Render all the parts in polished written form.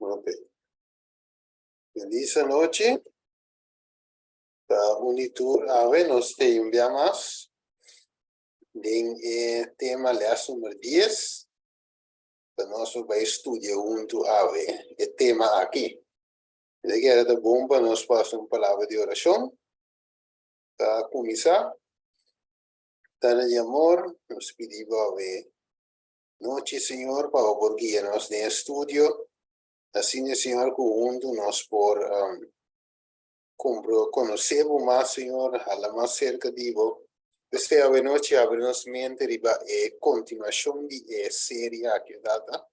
Ok. Feliz noche. Unitur ave nos te enviamos en tema les número 10. Nós vamos estudar junto ave o tema aqui. De que era bom para nós passar uma palavra de oração. Para começar, Tana de amor, nos pedimos ave noite, Senhor, para guiar-nos no estudio. Assim, Senhor, junto nós por conocemos más, Señor, a la más cerca de vos. Desde a noche abrimos mente riba continuación de serie que data.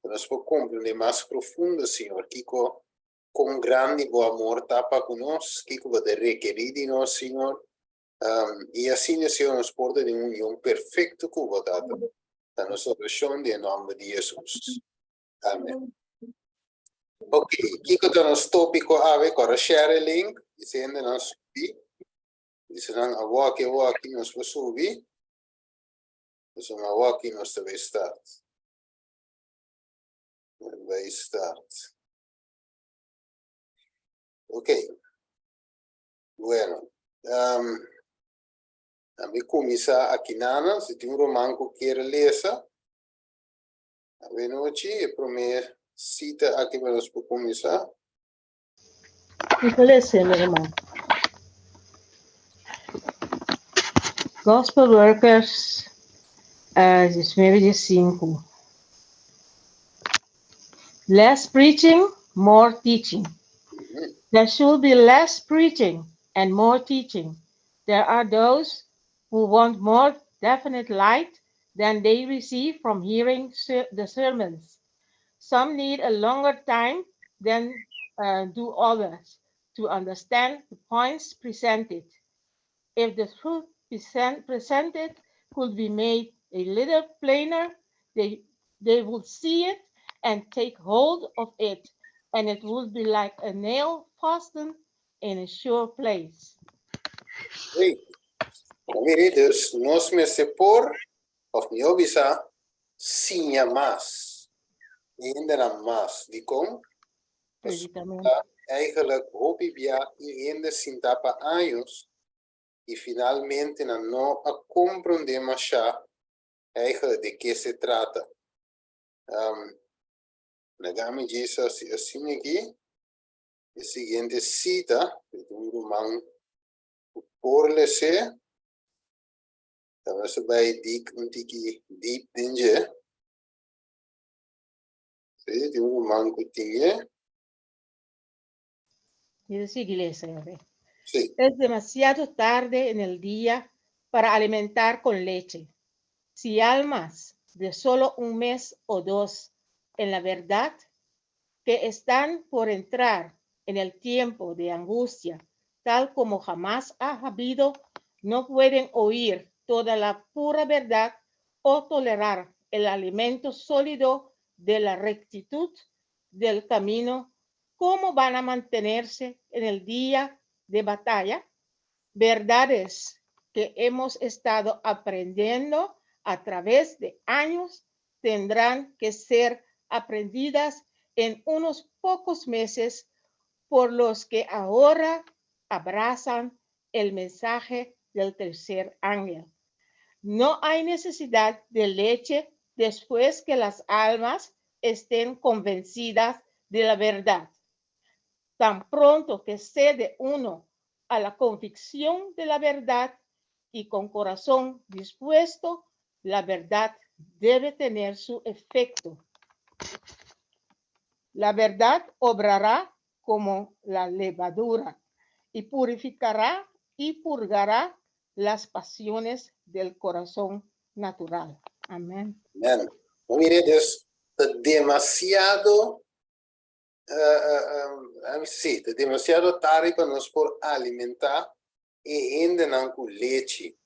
Nos puede comprender más profundo, Señor, que con grande amor tapa con nos, que va a requerir de nos, Señor. Y así, Señor, nos porta de unión perfecto con vos, data. A nuestra oración en nombre de Jesús. Amén. Ok, kiko to nos tópico ave para share link, diciendo nos subi, diciendo awaki nos va subi, pues un awaki nos debe start. Debe start. Ok, bueno, a mí comienza aquí nada, si tu romanco quiere leer, a ver noche, el primer cita aquí vamos a comenzar. Gospel Workers, 19:5. Less preaching, more teaching. There should be less preaching and more teaching. There are those who want more definite light than they receive from hearing the sermons. Some need a longer time than do others to understand the points presented. If the truth presented could be made a little plainer, they would see it and take hold of it, and it would be like a nail fastened in a sure place. Hey, mire, dus nos me sepor of mi obisa sinha mas. Inderdaad mas. Die kom. Eigenlijk hoop ik ja in de sintapa años y finalmente no comprendemos ya eigenlijk de qué se trata. Nagami Jesus así aquí. La siguiente cita de un román por leer. Estamos bij deep danger. Sí, de un román que tiene. Sí. Es demasiado tarde en el día para alimentar con leche. Si almas de solo un mes o dos en la verdad que están por entrar en el tiempo de angustia, tal como jamás ha habido, no pueden oír toda la pura verdad o tolerar el alimento sólido de la rectitud del camino. ¿Cómo van a mantenerse en el día de batalla? Verdades que hemos estado aprendiendo a través de años tendrán que ser aprendidas en unos pocos meses por los que ahora abrazan el mensaje del tercer ángel. No hay necesidad de leche después que las almas estén convencidas de la verdad. Tan pronto que cede uno a la convicción de la verdad y con corazón dispuesto, la verdad debe tener su efecto. La verdad obrará como la levadura y purificará y purgará las pasiones del corazón natural. Amén. Amén. Mire, es demasiado, sí, es demasiado tarde para nos por alimentar y ainda con leche.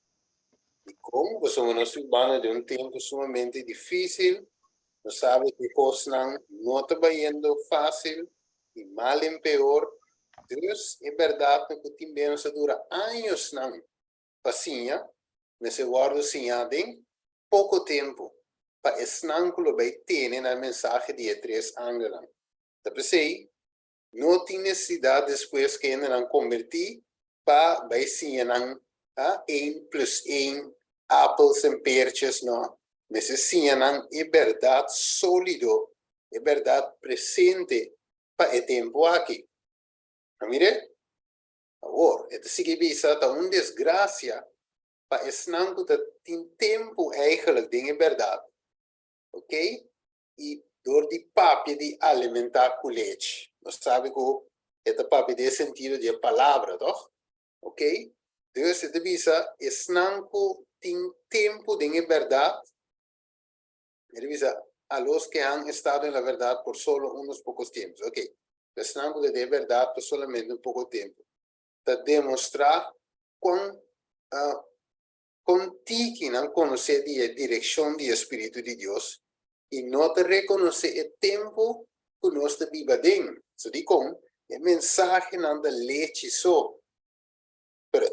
Y como somos unos urbanos de un tiempo sumamente difícil, no sabe que cosas no está yendo fácil y mal en peor. Entonces, es verdad que también se dura años paciência, nesse guardo em pouco tempo, para esnancolo vai ter na mensagem de três ângulos. Entonces, no tiene necesidad después que han convertir para ver si han 1 plus 1 apples en perches, no. Necesitan verdad sólido, verdad presente para el tiempo aquí. Mire, ahora, esto sí que visa una desgracia para esnanco dat tempo eigenlijk dingen verdad. Ok? E door die papi de alimentar com leite. Nós sabemos que esta papi de sentido de palavra, toch? Ok? Dus het visa esnanco tem tempo de verdad. Het visa a los que han estado en la verdad por solo unos pocos tiempos. Ok? Esnanco de verdad por solamente un poco tiempo. Para demostrar cuán contigo conocer la dirección del Espíritu de Dios y no te reconoce el tiempo que nos te viva dentro. So digo, el mensaje no de leche so. Pero,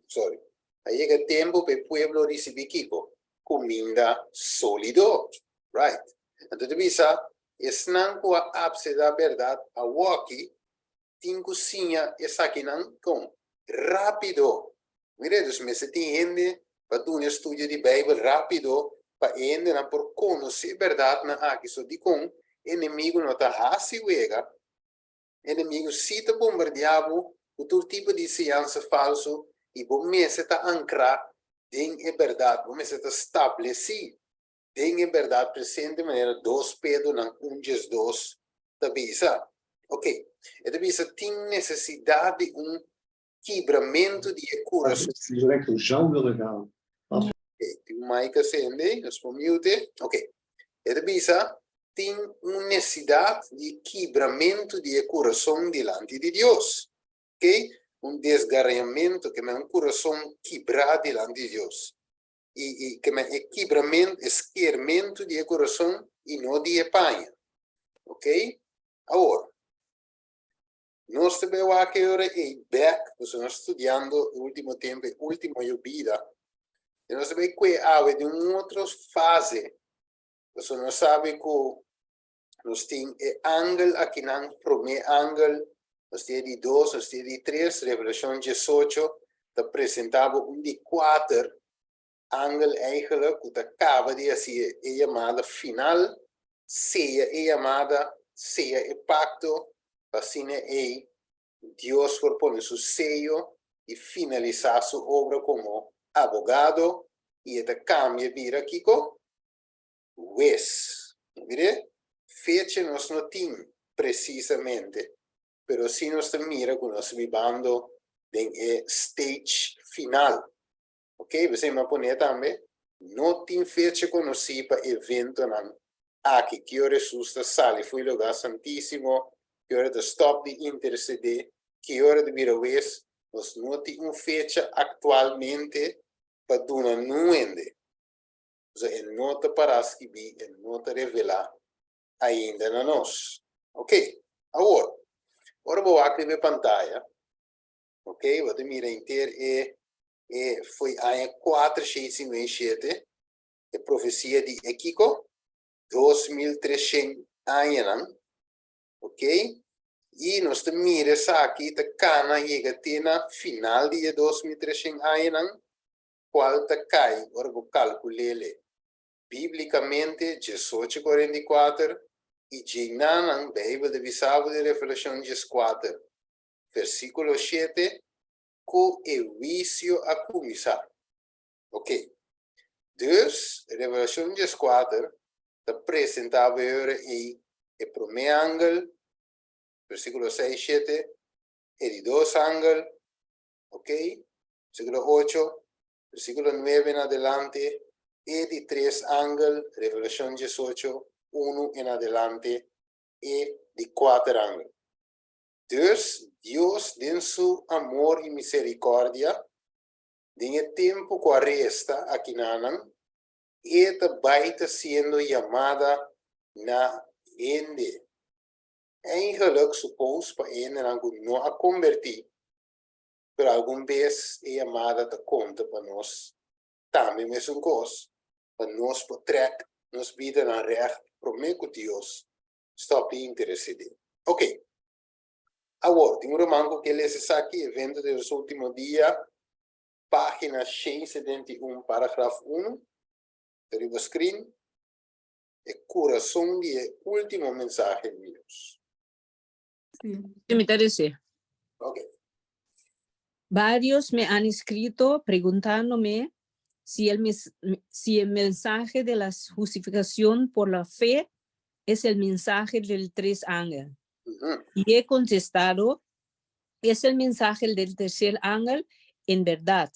sorry. Ahí llega el tiempo que el pueblo recibe comida sólido. Right. Entonces, visa, es nanco a abse da verdad a waki, tin cozinha es aquí con rápido. Mire, dus me se entiende para un estudio de Bijbel rápido para entender por conocer verdad na aqui so di con enemigo no ta hasi wega enemigo si te bombardeavo com todo tipo de ciência falso e bom me se ta ancra em verdade bom me se ta estabeleci em verdade presente maneira 2 Pedro na 1:2 ta bisa. Ok, e ta bisa tem necessidade de quebramento de coração. Direct hoe zo willen gaan. Tem uma mic acende, nós vamos mute. Ok. E bisa tem uma necessidade de quebramento de coração diante de Deus. Ok? Desgarramento, que é coração quebrado diante de Deus. E que é quebramento, esquermento de coração e não de Espanha. Ok? Agora, nós também aqui agora em back, nós estamos estudando o último tempo, o último vida. E nós também que de uma outra fase. Nós não sabemos que nós temos ângulo aqui não primeiro ângulo, nós temos de 2, nós temos de 3, Revelação 18, apresentava de 4 ângulo eigenlijk, que acaba de ser a chamada final, seja a chamada, seja o pacto, assim é Deus por poner seu sello e finalizar sua obra como abogado e ele cambia vir aqui com juez. Mire, fecha nós não temos precisamente, pero se nós mira que nós vivendo em stage final. Ok, você me põe também, não tem fecha conhecida para evento não. Aqui que hora susta sale foi lugar santíssimo, que hora de stop de interceder, que hora de vir a vez, nós não tem fecha atualmente para dar nuende. Ou seja, ele não te parece que vi, ele não te revelar ainda na nós. Ok, agora vou aqui a pantalla. Ok, vou te mirar inteiro foi em 4:57, a profecia de Equico, 2300 anos, ok? E nós miramos aqui, a cana chega até na final de 2300 anos, qual te cai, agora vou calcular biblicamente, 18:44, e de na Bíblia de Bisabo de Revelação 14, versículo 7, com o juízo a começar. Ok. Dus, Revelação 14, apresentava aí o primeiro ângulo, versículo 6, 7, e de 2 ângulos, ok? Versículo 8, versículo 9 en adelante, e de 3 ángulos, Revelación 18, 1 en adelante, e de 4 ángulos. Dus, Dios, en su amor y misericordia, en el tiempo que resta aquí nanan, esta va siendo llamada na ende. Eigenlijk suppose para ende no a convertir, pero alguma vez é chamada de conta para nós também é uma coisa, para nós poder nos vida na recht, prometo Deus, stop de interesse. Ok. Agora, tem um romanco que ele está aqui, evento dos últimos dias, página 671, parágrafo 1, do screen, e coração de último mensaje de Deus. Sí, me interesa. Ok. Varios me han escrito preguntándome si el mensaje de la justificación por la fe es el mensaje del tres ángel. Y he contestado, es el mensaje del tercer ángel en verdad.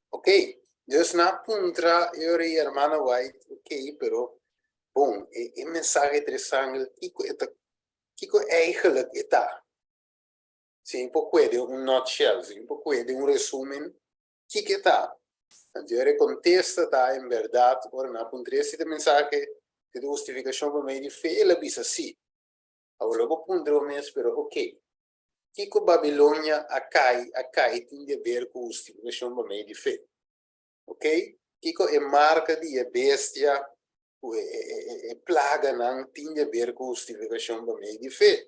Ok. Dus na puntra, eu e hermana White, ok, pero, bom, e mensaje tres ángel, kiko eigenlijk está. Sim, puede un nutshell, sim, puede un resumen, kiko está. Então, contesta, tá, em verdade, agora na puntra, esse mensaje de justificação por meio de fé, ela diz assim. Agora, eu puntra mesmo, pero, ok. Kiko Babilônia, acai, tem a ver com justificação por meio de fé. Ok? Kiko é marca de bestia, é plaga, não tem a ver com justificação por meio de fé.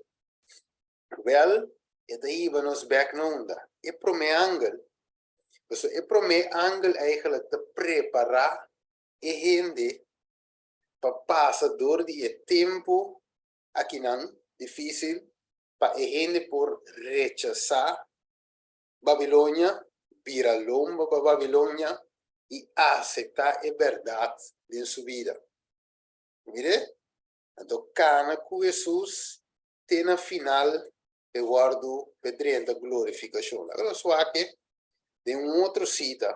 Well, é daí que nos back na onda. É para mim angel. É para mim angel eigenlijk te preparar e gente para passar dor de tempo aqui não difícil para a gente por rechazar Babilônia, virar lomba para Babilônia e aceitar a verdade em sua vida. Mire? Então, cana com Jesus tem na final de guardo pedrenta glorificação. Agora, só que tem outro cita.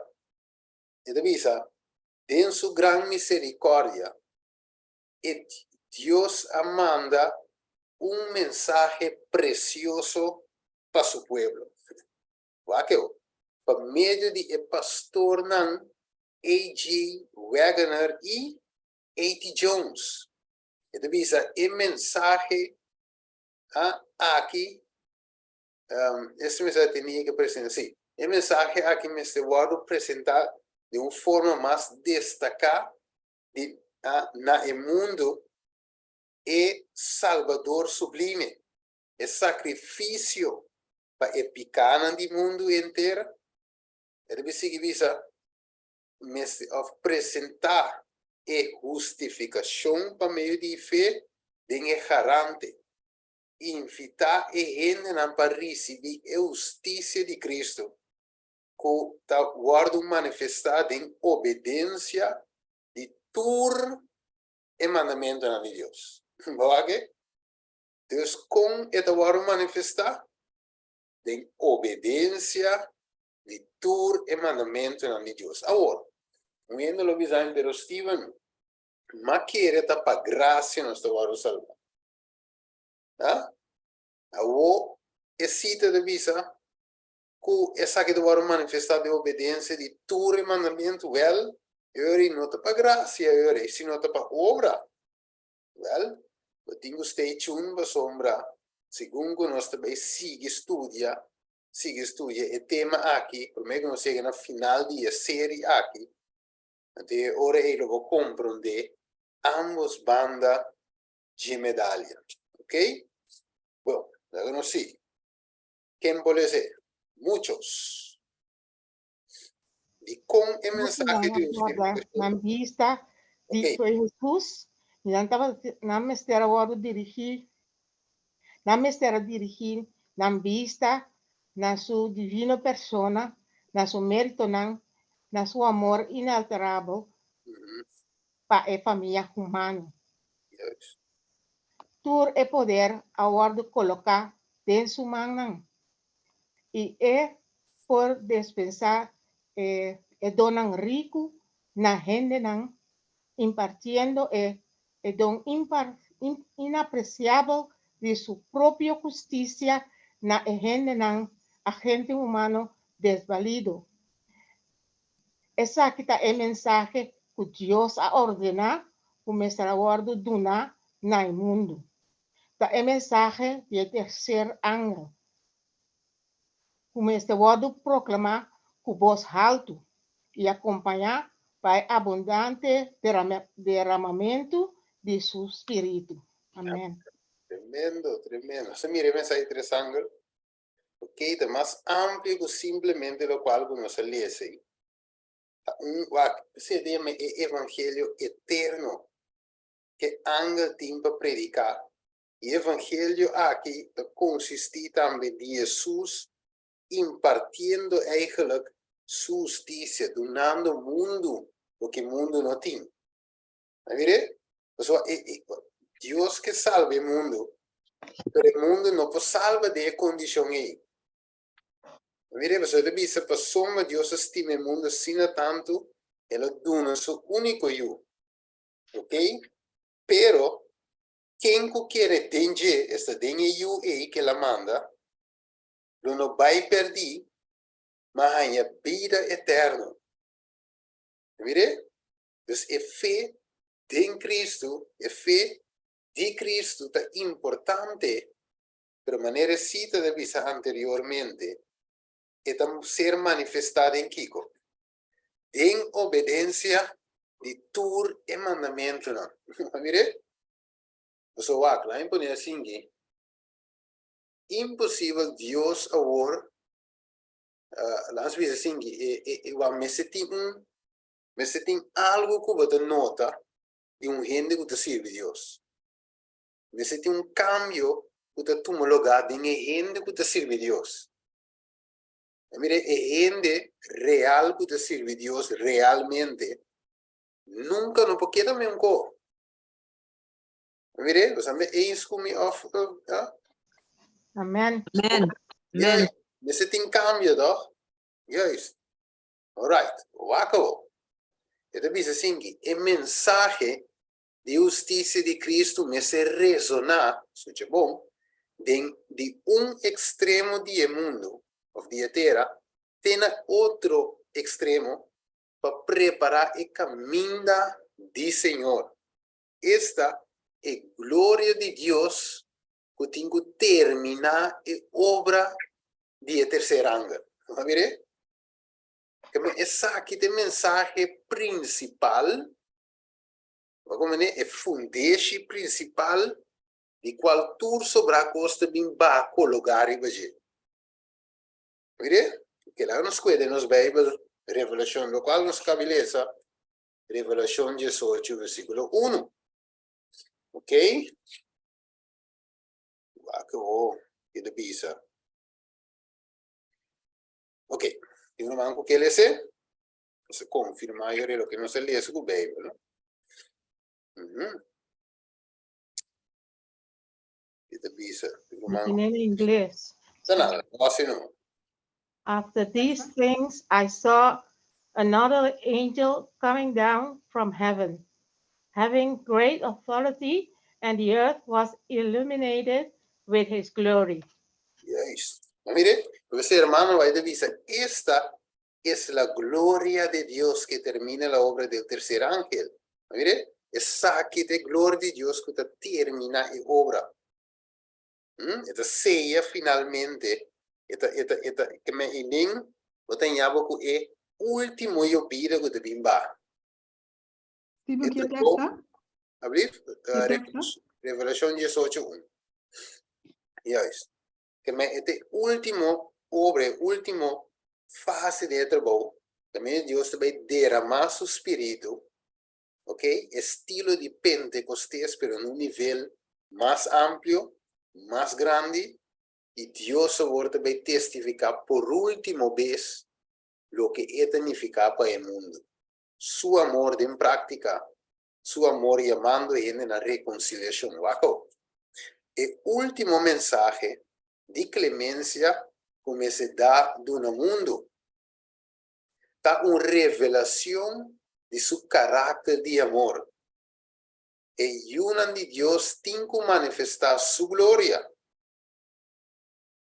E devisa, em sua grande misericórdia, e Deus manda mensaje precioso para su pueblo. Por medio de pastor A.G. Wagner y A.T. Jones. Entonces, el mensaje aquí, este mensaje tenía que presentar, sí. El mensaje aquí me voy a presentar de una forma más destacada en el mundo. É Salvador sublime, é sacrifício para a picana do mundo inteiro. É de seguir apresentar a justificação para meio de fé, de garante, invitar a gente para receber a justiça de Cristo, que está guardo manifestado em obediência de tudo o mandamento de Deus. Bagai? Deus com esta vara manifestar em obediência de todo o mandamento de Deus. Agora, vendo lo bisogno pero Steven, ma che era para graça nós vamos salvar. Tá? Agora, é cita de visa que essa que vara manifestar de obediência de todo o mandamento, well, eu não está para graça, eu se não está para obra. Well, eu tenho stay tuned para sombra. Segundo nós também sigue estudia o tema aqui, por meio que nós chega na final da série aqui. Até agora eu vou compreender ambos bandas de medalha, ok? Bom, agora nós sim. Quem pode ser? Muitos. E com o mensagem de Deus. Na vista de Jesus. Na mestera dirigir na vista na sua divina persona, na seu mérito, na seu amor inalterável para a família humana. Yes. Tur é poder agora colocar dentro sua mão e é por dispensar donan rico na gente impartiendo el don inapreciable de su propia justicia na agente humano desvalido. Esa aquita el mensaje que Dios ha ordenado como estará guardo duna na el mundo. Ta el mensaje de tercer ángel. Como este guardo proclamar con voz alto y acompañar para abundante derramamento de su espírito. Amém. Tremendo, tremendo. Se mire mensaje de tres ángulos. Ok, es más amplio que simplemente lo cual uno se lee. Se llama el evangelio eterno que ángel tiene para predicar. Y el evangelio aquí consiste también de Jesús impartiendo eigenlijk su justicia, donando mundo, lo que el mundo no tiene. ¿Mire? O sea, Dios que salve el mundo, pero el mundo no puede salvar de condición ahí. Mire, você deve dizer para soma Deus estima o mundo assim tanto, ela dona seu único eu, ok? Pero quem quer entender esta denha eu aí que ela manda, não vai perder, mas a vida eterna. Mire? Então, a fé em Cristo, a fé de Cristo é importante, pero maneira cita de vista anteriormente, é ser manifestada em Kiko. En obediencia de tur e mandamento. Mire? So, lá em poner assim, impossível Deus agora, lá se diz assim, me tem algo que você nota de gente que te serve Deus. Me tem cambio que te toma lugar de gente que te serve Deus. Mire, gente real que te sirve Dios realmente, nunca no puede quedarme un co. Mire, pues a mí es como Amén. Amen. ja, Amen. me zit in cambio, toch? Juist. Alright, waco. Ito bisa singi, el mensaje de justicia de Cristo me se resona, escuche bom, de un extremo del mundo, of de tierra, tiene otro extremo para preparar el camino del Señor. Esta es gloria de Dios que tiene que terminar la obra de tercer ángel. ¿Va a ver? Essa aqui é o mensaje principal, é fundeixe principal de qual tudo sobre a costa bem ba colocar e baixo. Mire, que lá nos cuida nos Bíblia, Revelação, lo qual nos cabeleza, Revelação 18, versículo 1. Ok? Acabou, que de bisa. Ok, eu não manco que ler, você confirma aí o que não se lê com o Bíblia, não? Que de bisa, eu não manco. En inglés. Nada, assim não. After these things, I saw another angel coming down from heaven, having great authority, and the earth was illuminated with his glory. Yes. Mire, ese hermano va a decir, esta es la gloria de Dios que termina la obra del tercer ángel. Mire, esa que de gloria de Dios que termina la obra. Esta sella finalmente, esta que me inin, lo teníamos que es último yo pido que te bimba. Tipo, ¿qué texto? Abrir, texto? Revelación 18:1. Yes. Que este último obra, último fase de trabajo, también Dios te va a derramar su espíritu, ¿ok? Estilo de Pentecostés, pero en un nivel más amplio, más grande, y Dios ahora te va a testificar por última vez lo que es significa para el mundo. Su amor en práctica, su amor llamando en la reconciliación. Wow. El último mensaje de clemencia como se da de un mundo. Está una revelación de su carácter de amor. Y una de Dios tiene que manifestar su gloria.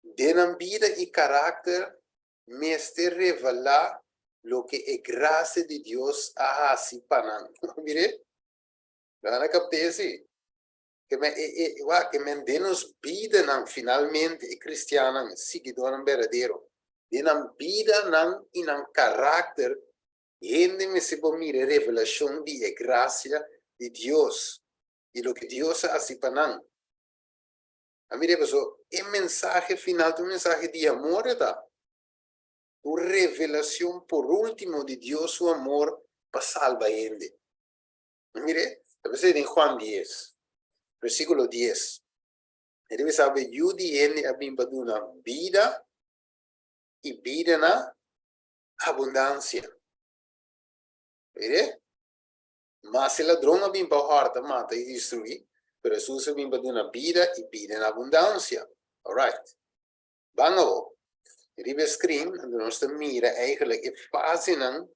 De la vida y carácter me está revelar lo que es gracia de Dios a así para mire, van a captar así. Que me denos vida finalmente cristiana, seguidor verdadeiro. Denan vida en carácter, gente me se puede mirar revelación de gracia de Dios y lo que Dios hace para nan. Mire, pessoal, o mensaje final, o mensaje de amor, tá? A revelação por último de Deus, su amor, para salvar ele. Mire, a veces en Juan 10, versículo 10. Ele sabe, eu de ele abim para uma vida e vida na abundância. Mire? Mas se ladrão abim para harta, mata e destruir, pero Jesus abim para uma vida e vida na abundância. Alright. Bango. Ribe screen, de nostra mira eigenlijk in fase nan,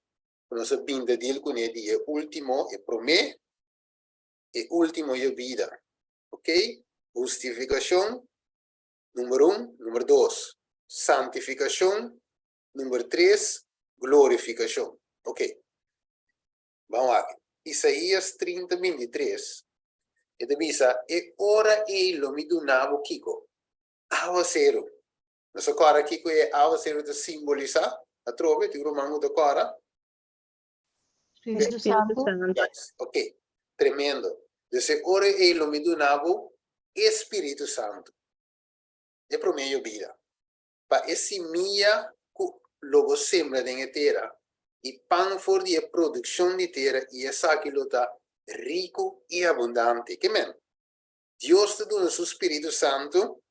nostra binda deel con di e ultimo e prome e ultimo je vida. Ok? Justificación, número 1, número 2. Santificación, número 3, glorificación. Ok. Vamos a ver. Isaías 30, 23. E divisa, e ora lo mi donavo Kiko. Ava zero. Nessa cara aqui que é a ser de simbolizar a trove, tu romango da cara. Espíritu Espíritu Santo. Santo. Yes. Ok, tremendo. Desse ora e lo mi donavo Espírito Santo. É para minha vida. Para esse minha logo sembra de terra e pan for di produção de terra e essa aquilo tá rico e abundante. Que men? Deus te dá o seu Espírito Santo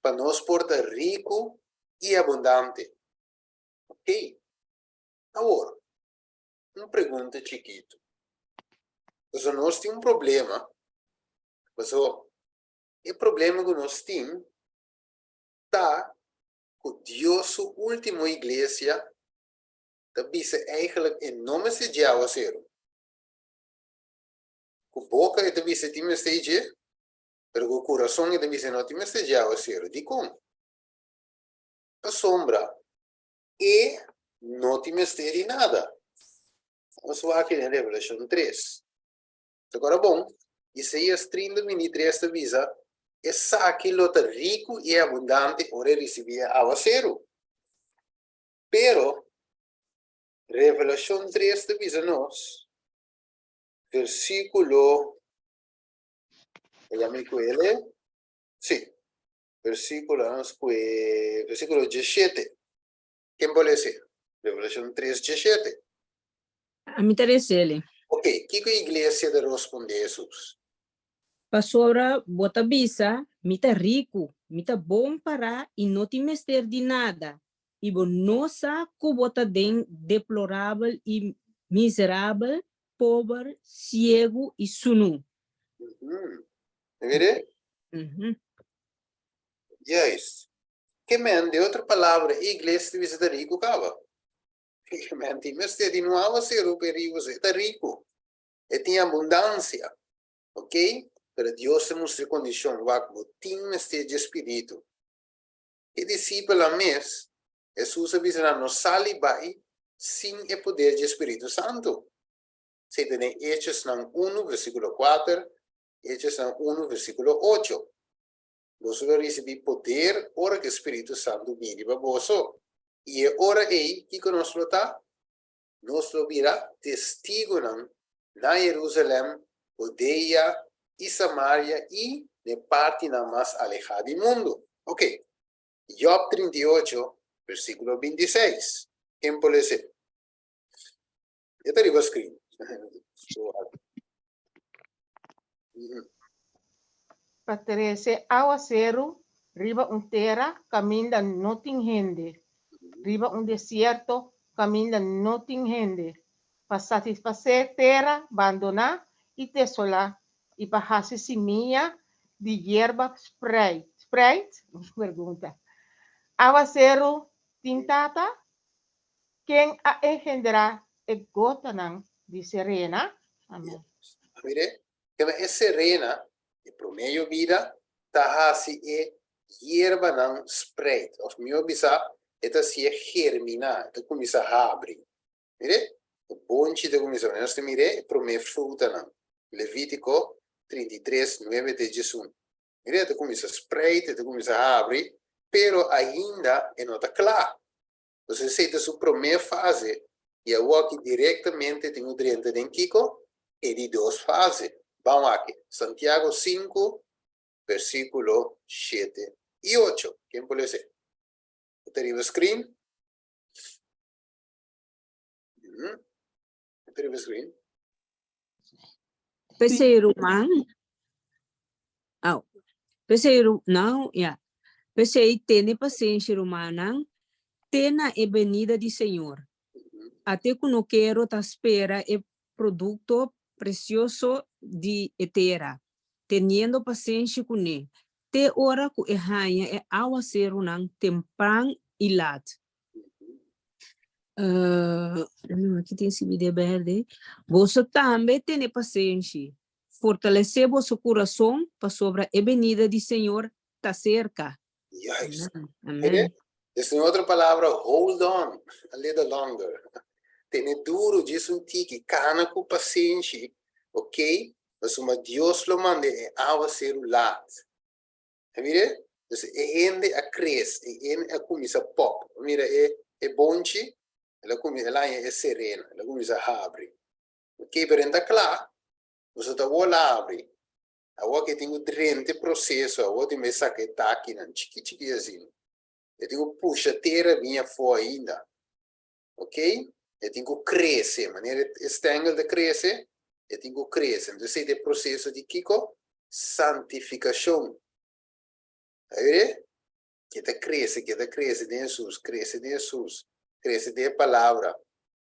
para nos portar rico e abundante. Ok? Agora, uma pergunta chiquita. Mas nós temos um problema. Mas o problema que nós temos está com Deus, a última igreja, que bisa eigenlijk em nome de Jawa zero. Com boca e bisa time stage, pero com coração e bisa não time stage Jawa zero. Di como? A sombra e não time stage nada. Vamos ver aqui na Revelação 3. Agora, bom, Isaías 30, 23 avisa, essa aquilo tá rico e abundante, ora recebia a zero. Pero, Revelação 3 avisa nos, versículo, llame ele, sì, versículo 17. Quem pode ser? Revelação 3, 17. A mim interessa ele. Ok, que a igreja deve responder a Jesus? Pastora, bota bisa, mita rico, mita bom para e não te mester de nada. E nossa que bota den deplorável e miserável, pobre, cego e sunu. Vede? Yes. Que men, de outra palavra, a igreja deve ser rico, cava. Que men, ti mester de nuovo ser o perigo, ser rico. E tem abundância. Ok? Pero Deus te mostra condição, o tem mester de espírito. E discípulo a mês, Jesus avisa não sali vai sem o poder de Espírito Santo. Se tem Hechos 1, versículo 4, Hechos 1, versículo 8. Nós vamos receber poder, ora que o Espírito Santo viene para vós. E ora aí, que nós está? Nós virá testigo na Jerusalém, Judeia e Samaria e de parte na mais alejada do mundo. Ok. Job 38, versículo 26. Quem pode ser? Eu te digo escrito. Pertenece aguacero, riba terra, camina no tem gente. Riba desierto, camina no tem gente. Para satisfazer terra, abandonar e desolar. E para fazer semilla de hierba Sprite. Sprite? Pergunta. Aguacero tintata? Quem a engendrar e gota de serena? Amém. Mire, que é serena, e por meio vida, tá assim e hierba não spread. Os meus bisa, eta se germinar, eta começa a abrir. Mire, o bonche de começar, nós te mire, por meio fruta não. Levítico 33, 9 de Jesus. Mire, eta começa a spread, eta começa a abrir, pero ainda não está claro. Você aceita sua primeira fase, e eu aqui diretamente tem o nutriente de Kiko, e de duas fases. Vamos aqui, Santiago 5, versículo 7 y 8. ¿Quién puede ser? ¿Te screen? ¿Te screen? Peseiruman. Peseiru, não, yeah. Pesei tene paciência humana, tena e venida de Senhor. Até que não quero ta espera e produto precioso de etera. Teniendo paciência com ele. Te ora ku e hanha e awa seru nang tempran ilat. Aqui tem esse vídeo verde. Você também tem paciência. Fortalecer vosso coração para sobre a venida do Senhor tá cerca. Yes. Amém. Es una otra palabra, hold on a little longer. Tiene duro, dice un tiki, cana con paciencia, ok? Mas uma Dios lo mande e agua celular. Mire, entonces ende a crescer, ende a começar a pop. Mira, é bonchi, ela começa, ela é serena, ela começa a abrir. Ok, pero ainda claro, você tá voando abre. Agora que tem o drente processo, agora tem que sacar aqui, não, chiqui assim. Eu tenho que puxar terra minha fora ainda. Ok? Eu tenho que crescer, maneira estangel de crescer, eu tenho que crescer. Então, esse é o processo de Kiko, santificação. Aí, que cresce de Jesus, cresce de Jesus, cresce de palavra,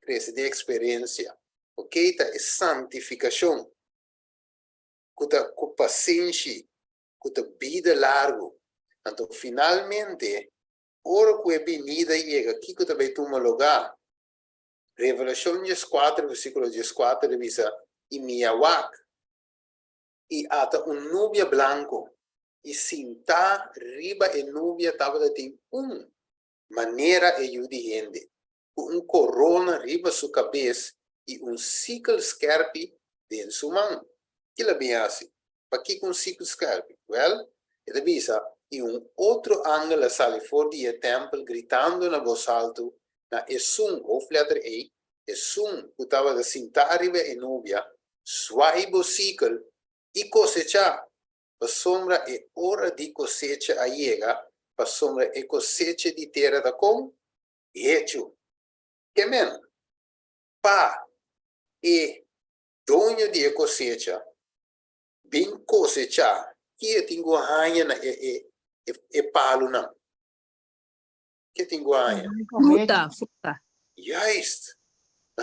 cresce de experiência. Ok? Tá, é santificação. Com paciência, com vida largo. Então, finalmente, ora que a venida chega, aqui que também toma lugar. Revelação 4, versículo 14, diz, e miawak, e ata nubia blanco, e sinta riba e nubia estava tem maneira e gente, corona riba sua cabeça, e ciclo scarpe dentro sua mão. Que ela bem assim? Para que ciclo scarpe? Well, ele diz, e outro ângulo sale fora do templo, gritando na voz alta, na esum, hoofdletter E, esum, que estava de sentar riba e nubia, swaibo ciclo, e cosecha, para sombra e hora de cosecha a chega, para sombra e cosecha de terra da com, hecho. Que men? Pa, e dono de cosecha, bem cosecha, que tenho ranha na e palo não. Que tenho ranha? Fruta. Juist.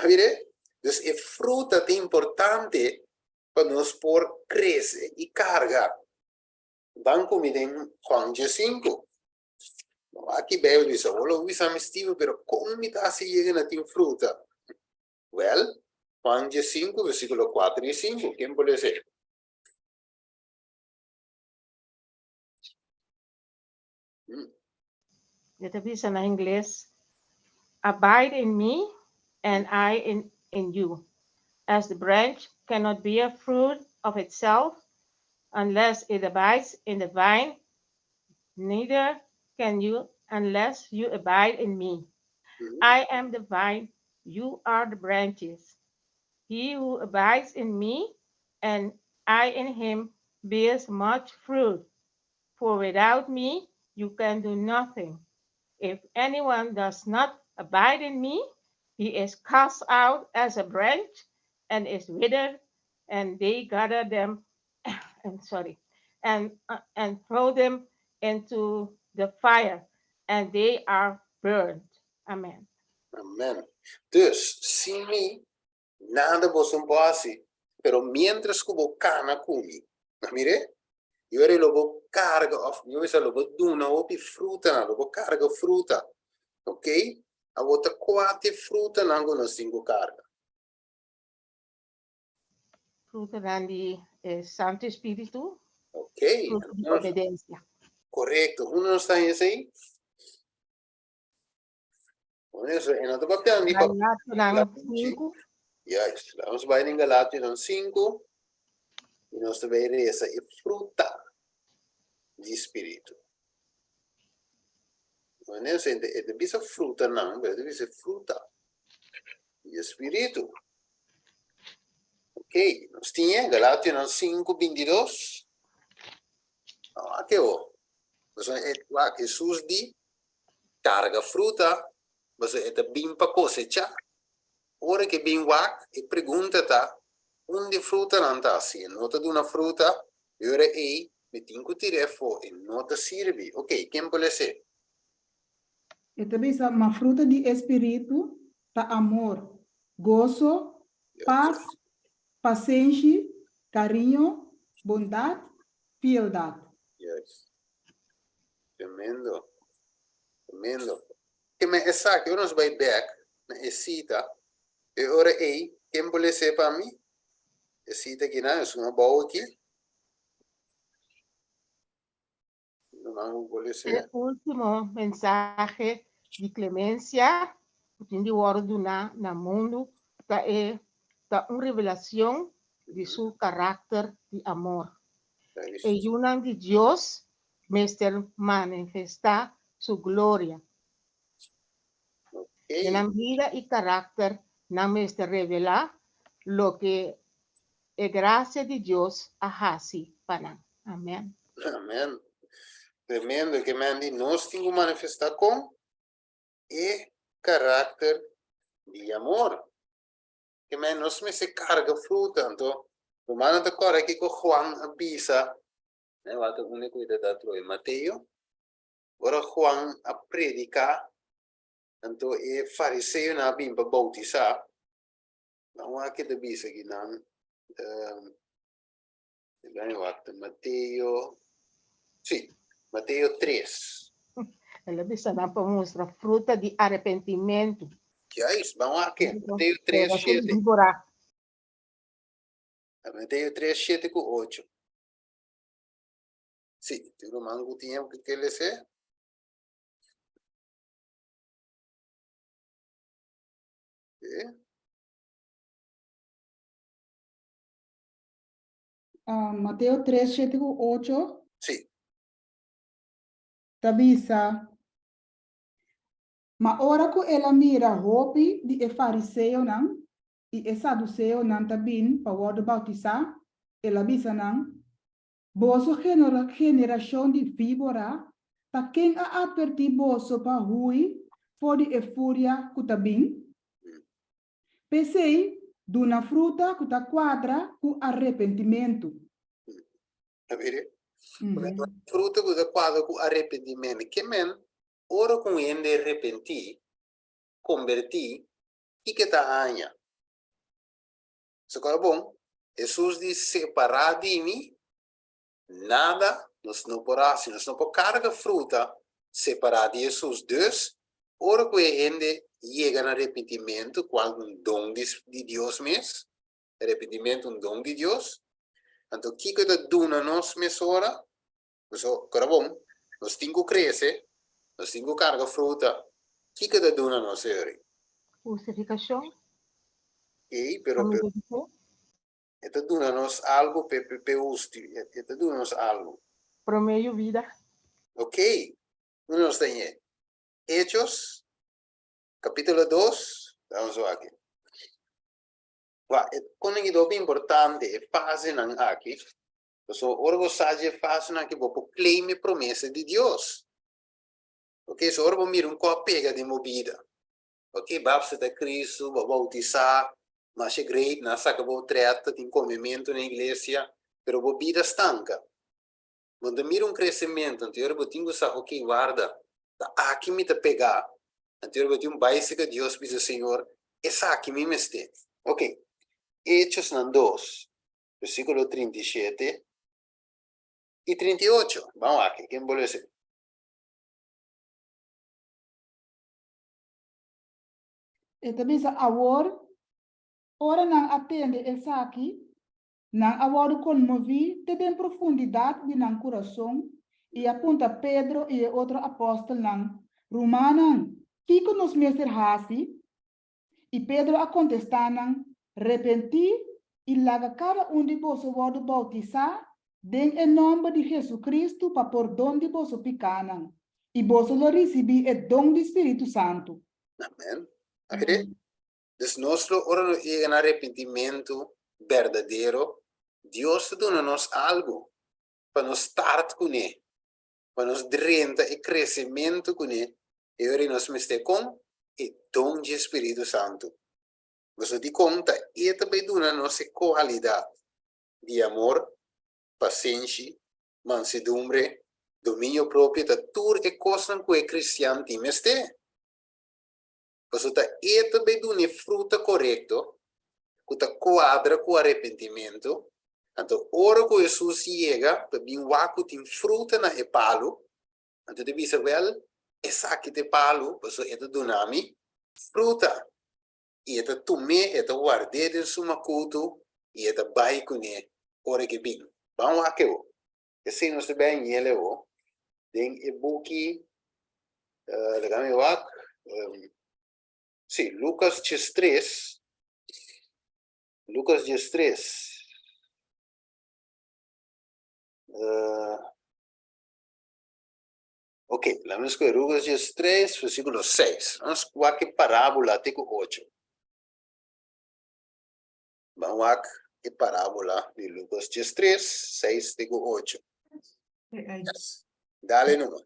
Mire? Dus a fruta é importante para nós por crescer e carga. Banco me tem Juan 5. Aqui bem diz, olha, eu uso estivo, pero como me dá se chega na tem fruta? Well, Juan 5, versículo 4 e 5. Quem pode ser? Dit is in English. Abide in me and I in you. As the branch cannot bear fruit of itself unless it abides in the vine, neither can you unless you abide in me. I am the vine, you are the branches. He who abides in me and I in him bears much fruit, for without me you can do nothing. If anyone does not abide in me, he is cast out as a branch and is withered, and they gather them and throw them into the fire, and they are burned. Amen. Amen. Dus, sim me, nada vos pode, pero mientras que vos cana comi, mire, eu era logo carga, eu era logo duna, ou fruta, logo carga fruta, ok? A outra 4 fruta não nós temos carga. Fruto di Santo Espíritu. Ok. Fruto di obbedienza. Correto. Uno está aí? En otro papel, yes, vamos a ir en Galatas 5 y nos va a ir esa fruta de espíritu. Non è bisa fruta não, mas bisa fruta de espíritu. Ok, nós tínhamos Galatas 5:22. Aqui, ó. Jesús di, carga fruta, você é bem para cosechar. Ora que bem wak, e pergunta-ta, onde fruta não está assim? Nota de uma fruta, ora ei, me tenho que tirar fora, e nota sirve. Ok, quem pode ser? E também uma fruta de espírito, tá amor, gozo, paz, paciência, carinho, bondade, fieldade. Yes. Tremendo. Tremendo. Que me essa que eu nos vai back, na cita, e ora ei, quem pode ser para mim? Cita que não, é uma boa aqui. Não pode El ser. último mensaje de clemencia, de word na mundo, es una revelación de su carácter de amor. Y una de Dios Mr. manifesta su gloria. En la vida y carácter, no Mr. revela lo que es gracia de Dios a Hasi para. Amén. Amém. Tremendo que mandi nós temos que manifestar com e caráter de amor. Que men nós me se carga fruta, então, o mano te corre aqui com Juan avisa, né, vai ter uma coisa da troia Mateio, ora Juan a predicar, então é fariseu na bim para bautizar, não há que te avisa aqui não, Mateio, sim, Mateio 3. Ela bisa na mostra fruta de arrependimento. Que é isso? Vamos aqui. Mateio 3, 7. Mateio 3, 7 com 8. Sim, tu mango tinha que ele ser. Mateo 3, 7, 8. Sim. Tabisa. Ma ora que ela mira hopi de fariseu não, e saduceu não também para o bautizar, ela bisa não, boso geração de víbora, ta quem a aperti boso para hui, pode e fúria que também. Pensei, duna fruta que ta quadra com arrependimento. A ver? Fruta que ta quadra com arrependimento. Que men, ora com ele arrependi, converti, e que ta anha. Isso é bom. Jesus diz, separar de mim, nada, nós não podemos, nós não podemos carregar fruta, separar de Jesus. Deus, ora que ele chega no arrependimento, qual dom de Deus mesmo, arrependimento dom de Deus. Então, o que que dona nós mesmo ora? Isso é bom. Nós temos que crescer, nós temos que carregar fruta. O que que dona nós ora? Justificación. Ok, pero esta dona-nos algo, esta dona-nos algo. Promedio vida. Ok, nos tem Hechos, capítulo 2, vamos aqui. Quando é importante, é fase aqui, então, orgulhoso fase aqui, vou claim promessa de Deus. Ok, so orgo mira um copo pega de movida. Ok, basta de Cristo, vou bautizar, mas é great, na saca vou trata, tem comimento na igreja, pero vou vida estanca. Quando mira crescimento, então eu tenho que saber, ok, guarda, aqui me te pegar. Então eu tenho básica, Deus diz, Senhor, essa aqui me meste. Ok, Hechos 2, versículo 37 e 38. Vamos aqui, quem pode ser? E também ora não atende essa aqui, não agora comovi, tem profundidade de não coração, e aponta Pedro e outro apóstolo não, Romana, que nos mestre hasi, e Pedro a contestar não, repenti, e laga cada de vós o bautizar, den em nome de Jesus Cristo, para por dom de vós picana, e vós lo recebi e dom do Espírito Santo. Amém. Então, nosso ora em arrependimento verdadeiro, Deus dá-nos algo. para nós start com ele, para nós renta e crescimento com ele, e ora nós meste com e dom de Espírito Santo. Você te conta, e também dona nossa qualidade de amor, paciência, mansedumbre, domínio próprio, da tudo é coisa que é cristiano tem meste. Você tá e também dona fruta correto, que tá quadra com arrependimento. Então, ora que Jesus chega, também o que tem fruta na epalo, então deve ser essa que te palo, você é dunami fruta. E é tume, é guardar em suma culto, e é bai com ele, ora que bem. Vamos aqui, assim nós bem ele o, tem e buki, legame wak, sim, Lucas 13, Lucas 13. Ok, vamos com Lucas 13, versículo 6. Vamos com a parábola, artigo 8. Vamos a parábola de Lucas 13, 6, artigo 8. Dale número.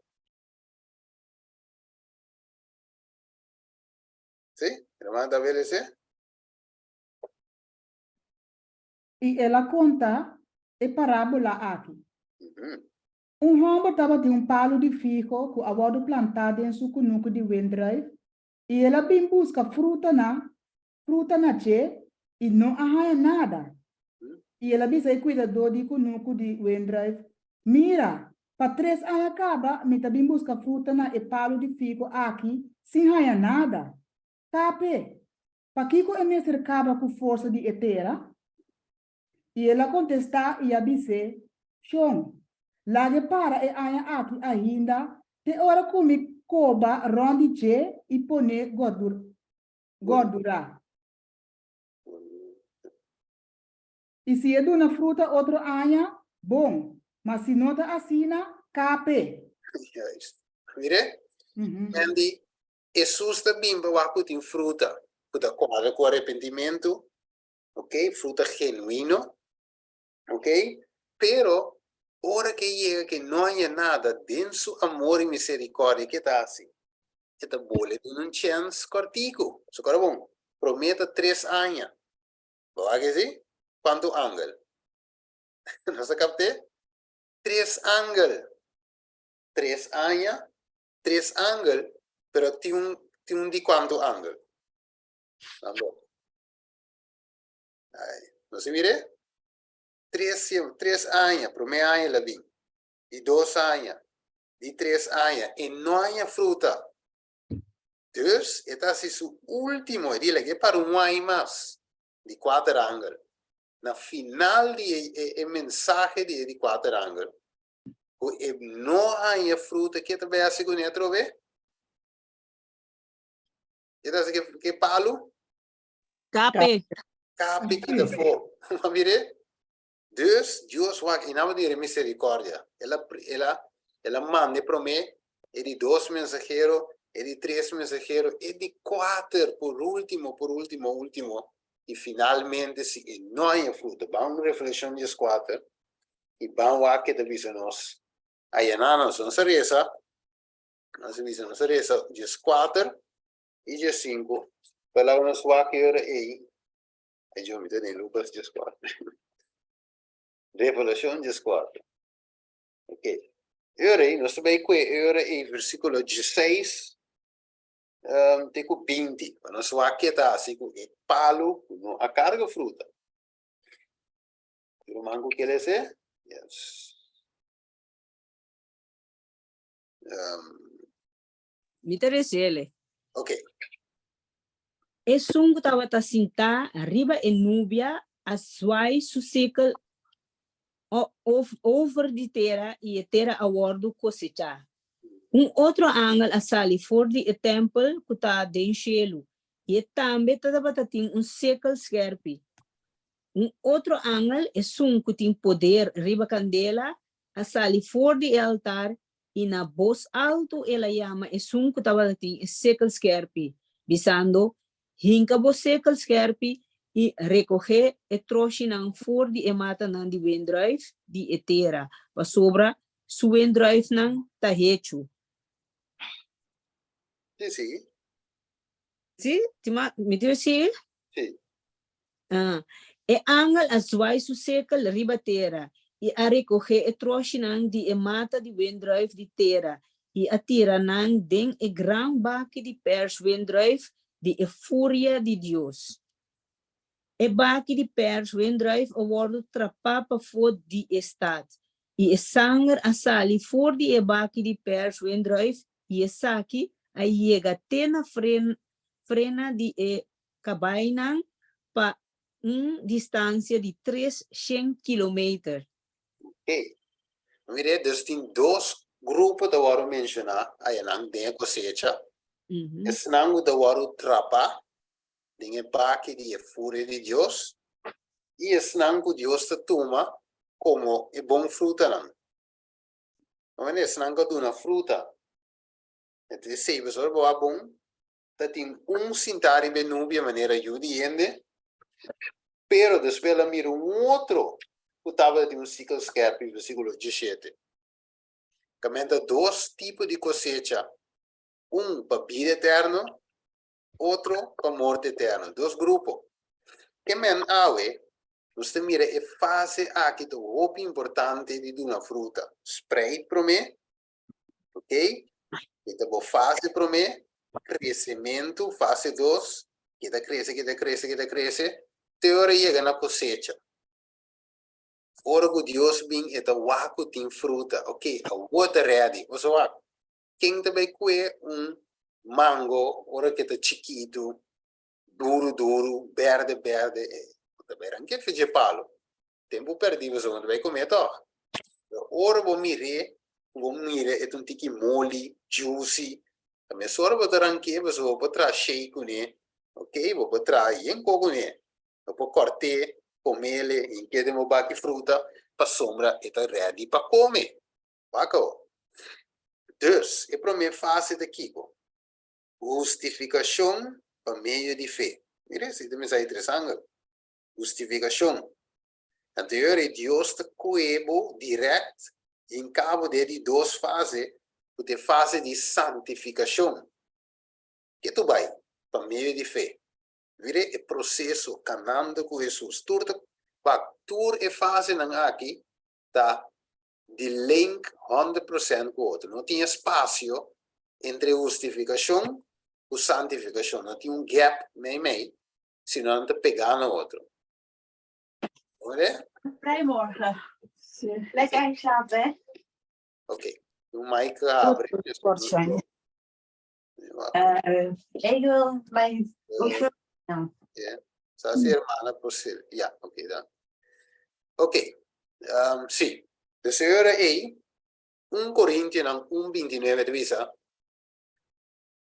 ¿Sí? Hermana, ¿está bien ese? E ela conta a parábola aqui. Uhum. Homem estava de palo de figo que havia plantado em seu cunuco de windrive e ela bem busca fruta na che e não arranha nada. E ela disse ao cuidador de cunuco de windrive, mira, para 3 anos acaba, me também busca fruta na e palo de figo aqui, sem arranha nada. Tape, para que eu me cercava com força de etera? E ela contesta e a disse, Sean, lage para e aya aqui ainda, te ora come coba rondiche e pone gordura. E se é uma fruta outro aya, bom, mas se não está assina, cape. Mire, Andy, Jesus também vai com fruta, com arrependimento, ok? Fruta genuíno, ok? Pero, ora que llega que não há nada dentro su amor e misericórdia que está assim. Esta bola de um chance cortico. So, cara bom, prometa 3 anos. Boa que sim? Quanto ángel? Não se capte? 3 ángel. 3 anos, 3 ángel, pero tem um de quanto ángel? Não se mire? 3 anos, primeiro ano lá vem. De 2 anos, de 3 anos, e não há fruta. Dus, esta é o último, ele que para ano mais, de 4 anos. Na final de mensagem de 4 anos, não há fruta que também a segunda trove. Esta é que palo? Cape. Cape que te for. Mas mire, Deus, Deus vai em nome de misericórdia. Ela manda para mim, é de 2 mensageiros, é de 3 mensageiros, é de 4 por último. E finalmente, se não há fruta, vamos refletir de 4 e vamos a que te avisa nós. Aí não são cereza, nós avisamos cereza de 4 e de 5. Para nós vai que hora aí eu me tenho Lucas de 4. Revelação de 4. Ok. Ora aí, nós também com ora aí versículo 16 até com 20. Para nós vai que está assim com palo, a carga fruta. O mango que ele é? Yes. Me interessa ele. Ok. Es un que sinta arriba en nubia, a suai su sekel over de terra e a terra a bordo cosecha. Outro ángel a sali for de templo que está dentro cielo. E também tem sekel scherpi. Outro ángel é que tem poder riba candela a sali for de altar e na voz alto ela chama é que tem sekel scherpi, bisando hinka bo sekel scherpi e recoger e trouxe nang voor die mata nang die windruif die etera. Pa sobra su windruif nang tahechu. Sì. Sì? Mi dice sì? Sì. E angel aswai su cirkel ribatera. E a recoger e trouxe nang die mata die windruif die tera. E atira nang ding e gran baki die pers windruif die e furia di Dios. E baki di pers windruif o worden trapapa voor die estad. E sanger asali voor die e baki di pers windruif e saki a yega tena frena di e kabainan pa distância de 300 kilometer. Ok. Mire, dus tem dois grupos da waro mencionar, aí não tem cosecha. Esse não da waro trapa, tem baki de fúria de Deus, e esse não que Deus te toma como é bom fruta não. Não é esse não que dá fruta. Então, se você é bom, tem cintar de nube maneira judiende, pero depois ela mira outro, o estava de ciclo scarpe, versículo 17. Comenta dois tipos de cosecha, para vida eterna, outro para morte eterna, dois grupos. Que men awe, você mira a fase aqui do roupa importante de uma fruta. Spray para mim, ok? Então, fase para mim, crescimento, fase 2, que cresce, teoria chega na cosecha. Ora que Deus vem e waku tem fruta, ok? A outra ready, você vai. Quem também quer mango, ora que tá chiquito, duro, verde, também não quer fazer palo. Tempo perdido, você vai comer, tá? Ora vou mirar, é um tiki mole, juicy. Também só vou dar aqui, você vai trazer shake, né? Ok? Vou trazer em coco, né? Vou cortar, comer, em que demo baki fruta, para sombra, e tá ready para comer. Paco. Dus, a primeira fase daqui, justificação por meio de fé. Mira, isso também é interessante. Justificação. Anterior, Deus te coebo direto em cabo de duas fases, a fase de santificação. Que tu vai? Por meio de fé. Mira, o processo caminhando com Jesus. Tur é fase aqui, tá? De link 100% com o outro. Não tinha espaço entre justificação e santificação. Não tinha gap meio, senão não te pegar no outro. Não é? Goedemorgen. Lekker inslapen, hè? Ok. O mic abre. Kort zijn. Ik wil mijn... Sa si hermana possibile. Yeah, ok, done. Ok. Sì. La signora è 1 Corintios 1:29 divisa.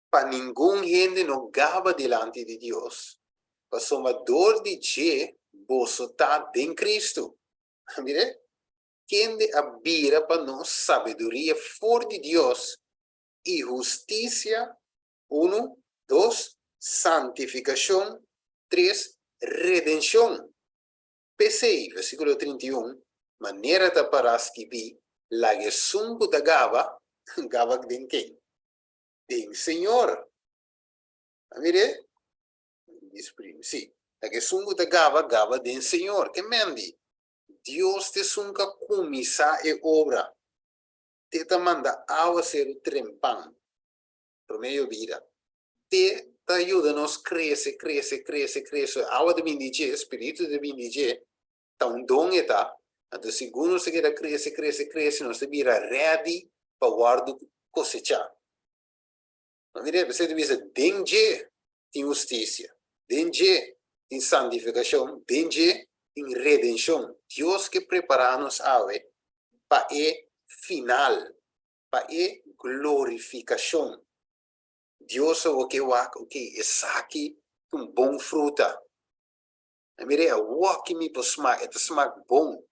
Pa ningún gente no gaba delante de Dios. Pa somador de che bosotá en Cristo. Mire, quien de abira pa no sabiduría for de Dios y justicia, 1, 2, santificación, 3, redención. PCI, versículo 31, manera de paras que vi, la que sungo da gaba den quem? Den Senhor. Mire, sí, la que sungo da gaba den Senhor. Que mendi? Dios te sunga comisa e obra. Te manda a ser o trempan. Por meio vida. Te ajuda-nos cresce. Agua de bendice, espírito de bendice, tá dom e tá. Então, segundo se quer cresce, nós vira ready para guardar cosechar. Não vira, você deve dizer, dengue em justiça, dengue em santificação, dengue em redenção. Deus que prepara-nos para o final, para a glorificação. Deus é o que essa aqui bom fruta. Mire, o que me posma, é smak bom.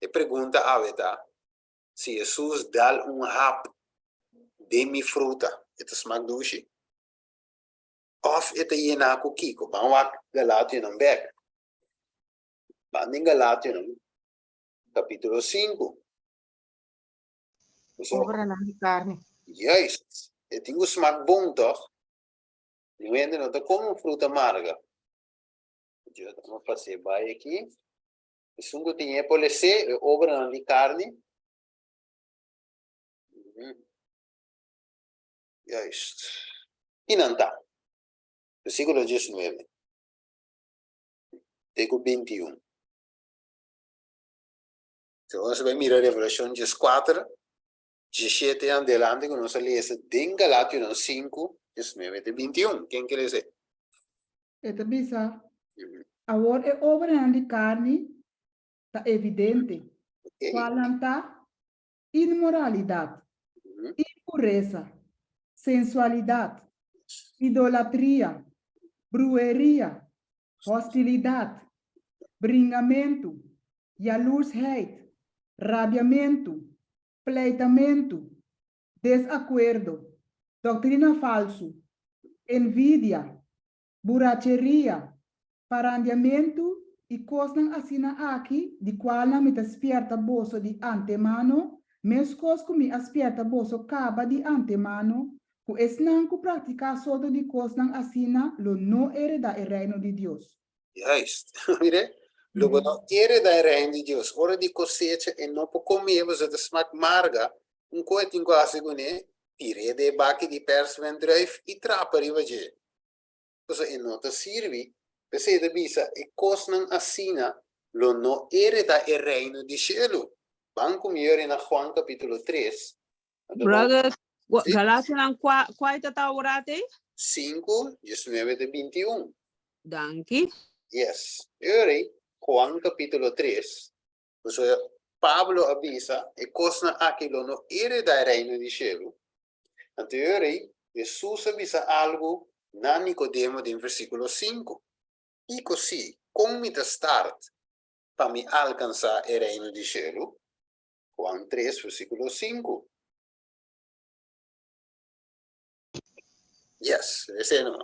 E pergunta a se Jesus dá hap de mi fruta, é smak dushi. of ita yena ku kiko, bawak Galatio ng back. Banding Galatio ng Kapitulo 5. So, Obra ng carne. juist. Het tingu smaak bom, toch? Nu weten dat er komen fruta amarga. Eu vou fazer vai aqui. O sungo tinha police, obra de carne. Juist. E não tá. Versículo 19. Versículo 21. Então, você vai mirar Revelação 14. 17 en adelante, que nos lees en Galatio 5, 19 21. ¿Quién quiere decir? Ito bisa, awor e obra ng di carne, ta evidente. Okay. Qualanta, inmoralidad, impureza, sensualidad, idolatría, brujería, hostilidad, bringamento, jaloersheid, rabiamento, pleitamento, desacuerdo, doctrina falso, envidia, borracheria, parandeamento e coisas assim aqui, de qual não me despierta bolso de antemano, mas coisas que me despierta bolso caba de antemano, que esnan que praticar todo de coisas assim, lo não hereda o reino de Deus. Juist. Mire, luego no hereda el reino de Dios. Hora de cosecha y no può comer, pues het smaak marga. Un coet in quasi gune, tire de baki di persven druif y trapa rivaje. Pues en nota sirvi, pues de bisa, e cosnan asina, lo no hereda el reino de cielo. Banco migliore in Juan capitolo 3. Brother, Sí. Galatia ng kwaita taurate? 5, 19 de 21. Danke. Yes. Eri, Juan capítulo 3. Pues Pablo avisa e cosa aquilo no hereda il reino di cielo. Anteriori, Gesù avvisa algo na Nicodemo in versículo 5. E così, come da start per mi alcanzare il reino di cielo? Juan 3, versículo 5. Yes, ese no.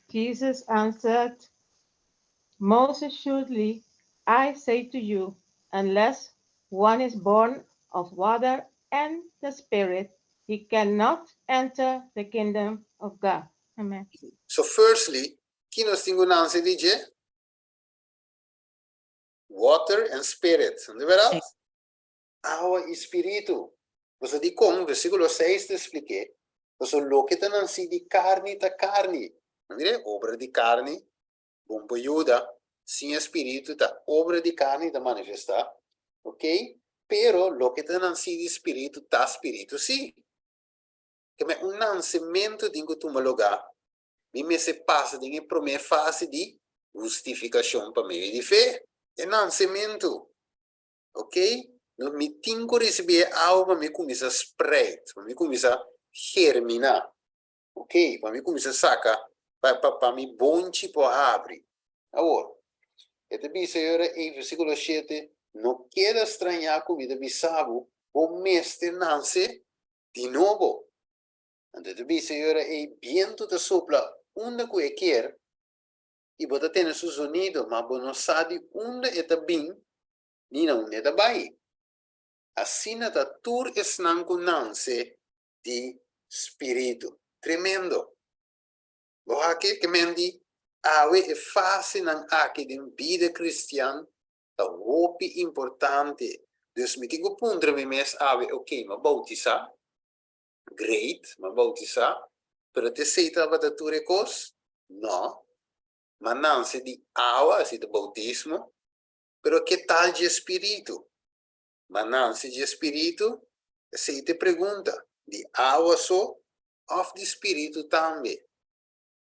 Jesus answered, most assuredly, I say to you, unless one is born of water and the Spirit, he cannot enter the kingdom of God. Amen. So firstly, chi nos tingunanze dice? Water and spirit, ¿no es verdad? Agua y espíritu. Pues di como, versículo 6 te expliqué, pues lo que te si di carne ta carne. ¿No diré? Obra di carne, buon ayuda, sin espíritu ta obra di carne da manifestar, ¿ok? Pero lo que te si di espíritu ta espíritu sí. Que me un nacimiento di tu lugar, mi se passa di primeira fase di justificação para meio de fé. É nascimento. Ok? Não me tenho que receber algo para me começar a spread, para me começar a germinar. Ok? Para me começar a sacar, para me bom tipo abre. Agora, este bisagora em versículo 7, não quero estranhar a comida bisabo, o mestre nasce de novo. Então, bisagora é viento te sopla onde quer e bota ter su sonido, mas não sabe onde está bem, nem onde está bem. Assim, a tur esnan kunanse de espírito. Tremendo. O aqui que mendi, awe é fácil nan aqui de vida cristã, tá roupi importante. Dus me tenho pondre me mes awe, ok, ma bautizar, great, ma bautizar, pero te seita va da ture cos? No. Ma nanse di agua, así de bautismo, pero que tal de espírito? Ma nanse de espírito, se te pergunta, de agua só, of de espírito também.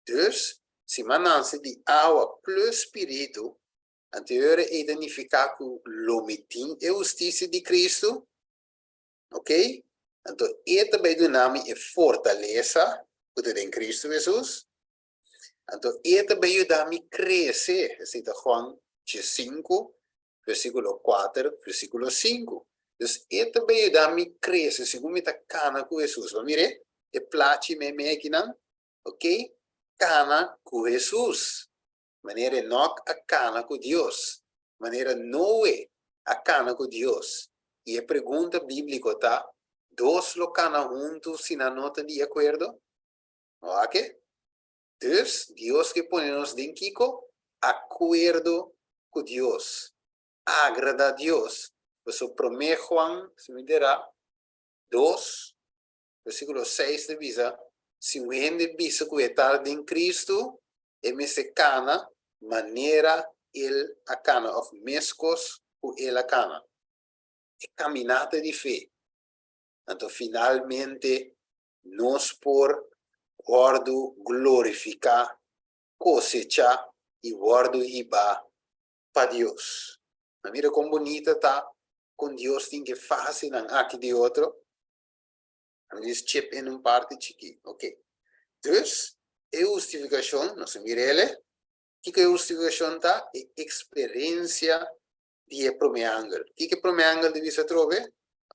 Dus, se mananse de agua plus espírito, anterior é identificar com lomitim e justiça de Cristo, ok? Então, e também do nome é fortaleza, porque tem Cristo Jesus. Então, e também ajuda-me a crescer, assim, Juan 5, versículo 4, versículo 5. Então, e também ajuda-me a crescer, segundo me está cana com Jesus. Vamos ver? E place me aqui, não? Ok? Cana com Jesus. Maneira não a cana com Deus. Maneira não é a cana com Deus. E a pergunta bíblica tá, dois lo cana juntos se não nota de acordo? Ok? Dus, Deus que põe nos de Kiko, acordo com Deus. Agrada a Deus. Você promete Juan, se me dirá, 2, versículo 6 de Bisa, se o gente bisa que está em Cristo, e me se cana, maneira ele a cana, of mescos com ele a cana. É caminhada de fé. Então, finalmente, nós por guardo glorificar, cosechar e guardo riba para Deus. A mira como bonita está, com Deus tem que fazer aqui de outro. Eles chip in parte chiqui. Ok. Dus, a justificação, não se mirele, que a justificação está? É experiência de promeangel. Que promeangel de visa trove?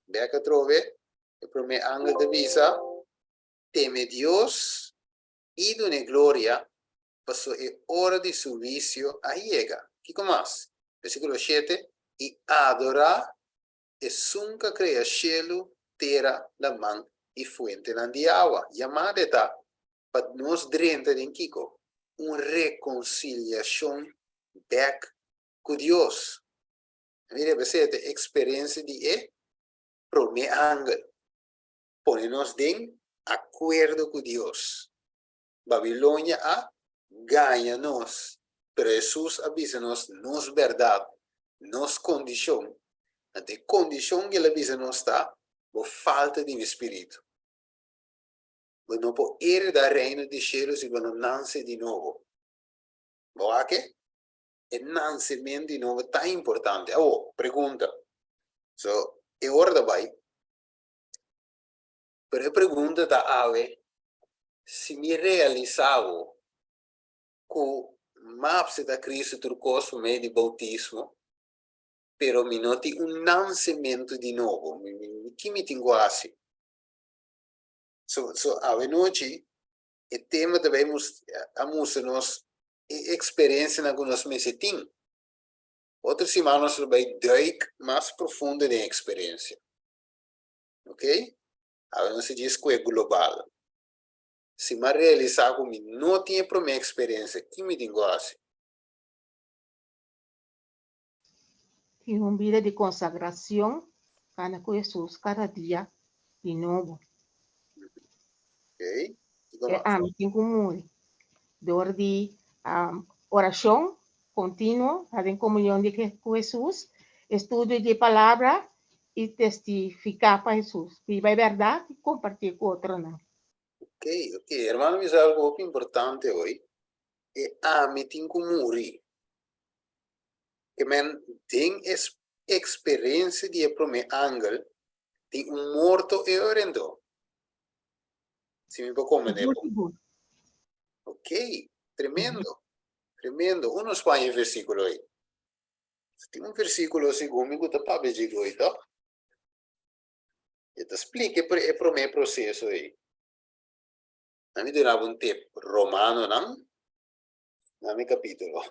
Beca trove, a promeangel de visa, teme Deus e done glória, passou é hora de serviço a llega. Que mais? Versículo 7, e adorar e sunca crea cielo, terra, la man e fuente de agua. Llamada está para nos drenta de Kiko uma reconciliação back com Deus. Mire, você tem experiência de prome ángel. Põe-nos de acordo com Deus. Babilônia ganha-nos. Pero Jesus avisa-nos nos verdade, nos condição. A condição que ele avisa-nos está por falta de espírito. Não pode herdar o reino de céus se não nasce de novo. Boa que? O nascimento de novo é tão importante. Pergunta. So, é hora de vai. Pero a pergunta da ave, se me realizava com maps da Cristo turcoso meio de bautismo, pero me noti nascimento de novo. Que me tenho assim? So, a noite, o tema também mostra-nos experiência na que nós mesetim. Outras semanas vai duik mais profunda de experiência. Ok? A não se diz que é global. Se me realizar como não tinha para minha experiência, que me tenho assim? Y una vida de consagración para con Jesús cada día de nuevo. Ok? Me tengo muy de oración continua, en comunión con Jesús, estudio de palabra y testificar para Jesús. Viva verdad y compartir con otros. Ok. Hermano, me dice algo importante hoy. Me tengo muri. Que men tem experiência de prome ángel, tem morto e orando. Se me pode compreender. Ok, tremendo. Tremendo. Unos vai versículo aí. Tem versículo segundo que está para ver hoje, tá? Eu te explico o prome processo aí. A mim dava tip romano, não? Na meu capítulo.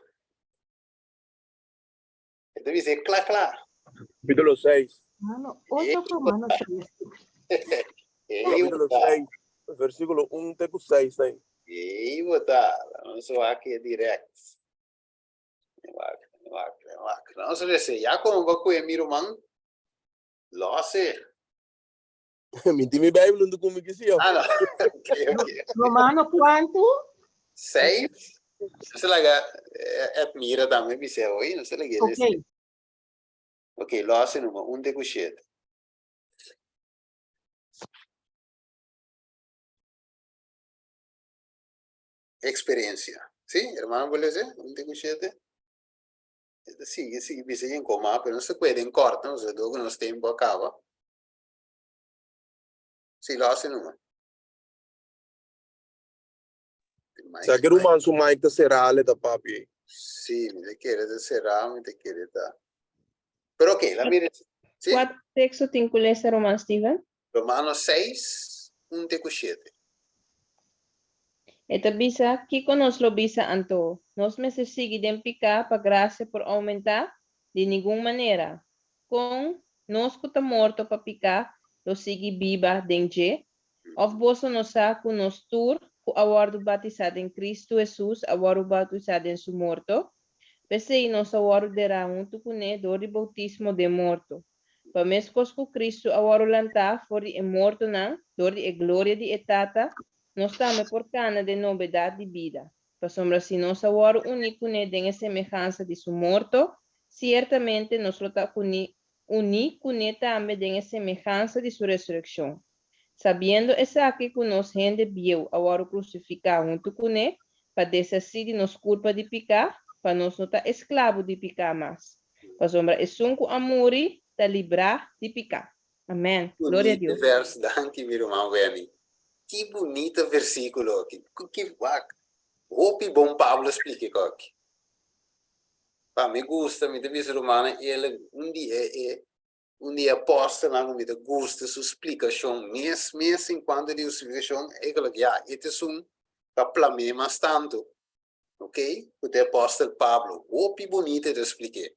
Deve dizer clá. Capítulo 6. Mano, 8 Romanos 3. Capítulo 6, versículo 1 até 6. E botar. Vamos lá aqui direto. Vamos ver se já como vai com o meu irmão. Losse. Mi Bíblia não como que sim. Não. Ok. Romano quanto? 6. Não se laga. Admira também, me sei hoje. Não se laga. Ok. Ok, losse número 1 até 7. Experiência. Sim, irmão, vou dizer? 1 até 7. Sigue, bisa em coma, pero não se pode em corta, não se dogo, nos tempo acaba. Sim, losse número. Sa que roman su Mike ta serale da papi. Sì, mi te quiere cerrar, mi te quiere dar. Pero ok, la mire. ¿Sí? Qual texto te inclui esse romance, Steven? Romanos 6, 1 te 7. Eta bisa, kiko nos lo bisa anto. Nos me se sigue den pica pa gracia por aumentar de ninguna manera. Con nos kuta morto pa pica, lo sigue viva denje. Of boso nos sa ku nos tur, ku awardo batizado em Cristo Jesus, awardo batizado em su morto. Pese nos awardo dera un tukune dori bautismo de morto. Pa meskos ku Cristo awardo lanta fori e morto nan, dori e gloria di etata, nós estamos por cana de novidade de vida. Para sombra se nós agora único tem a semelhança de seu morto, certamente nós está único também tem a semelhança de sua ressurreição. Sabendo essa que nós gente viu agora crucificar junto com ele, para desasir de nos culpa de pecar, para nós não estar escravo de pecar mais. Para sombra é sunco amor de livrar de pecar. Amém. Glória a Deus. Verso, danke, meu irmão Wenny. Que bonito versículo aqui. Que hope bom Pablo explica aqui. Para me gusta, me deve romana, ele um dia apóstolo, não me gusta sua explicação, mesmo enquanto de explicação, é que já, este é para mim mais tanto. Ok? O apóstolo Pablo, hope bonito de explicar.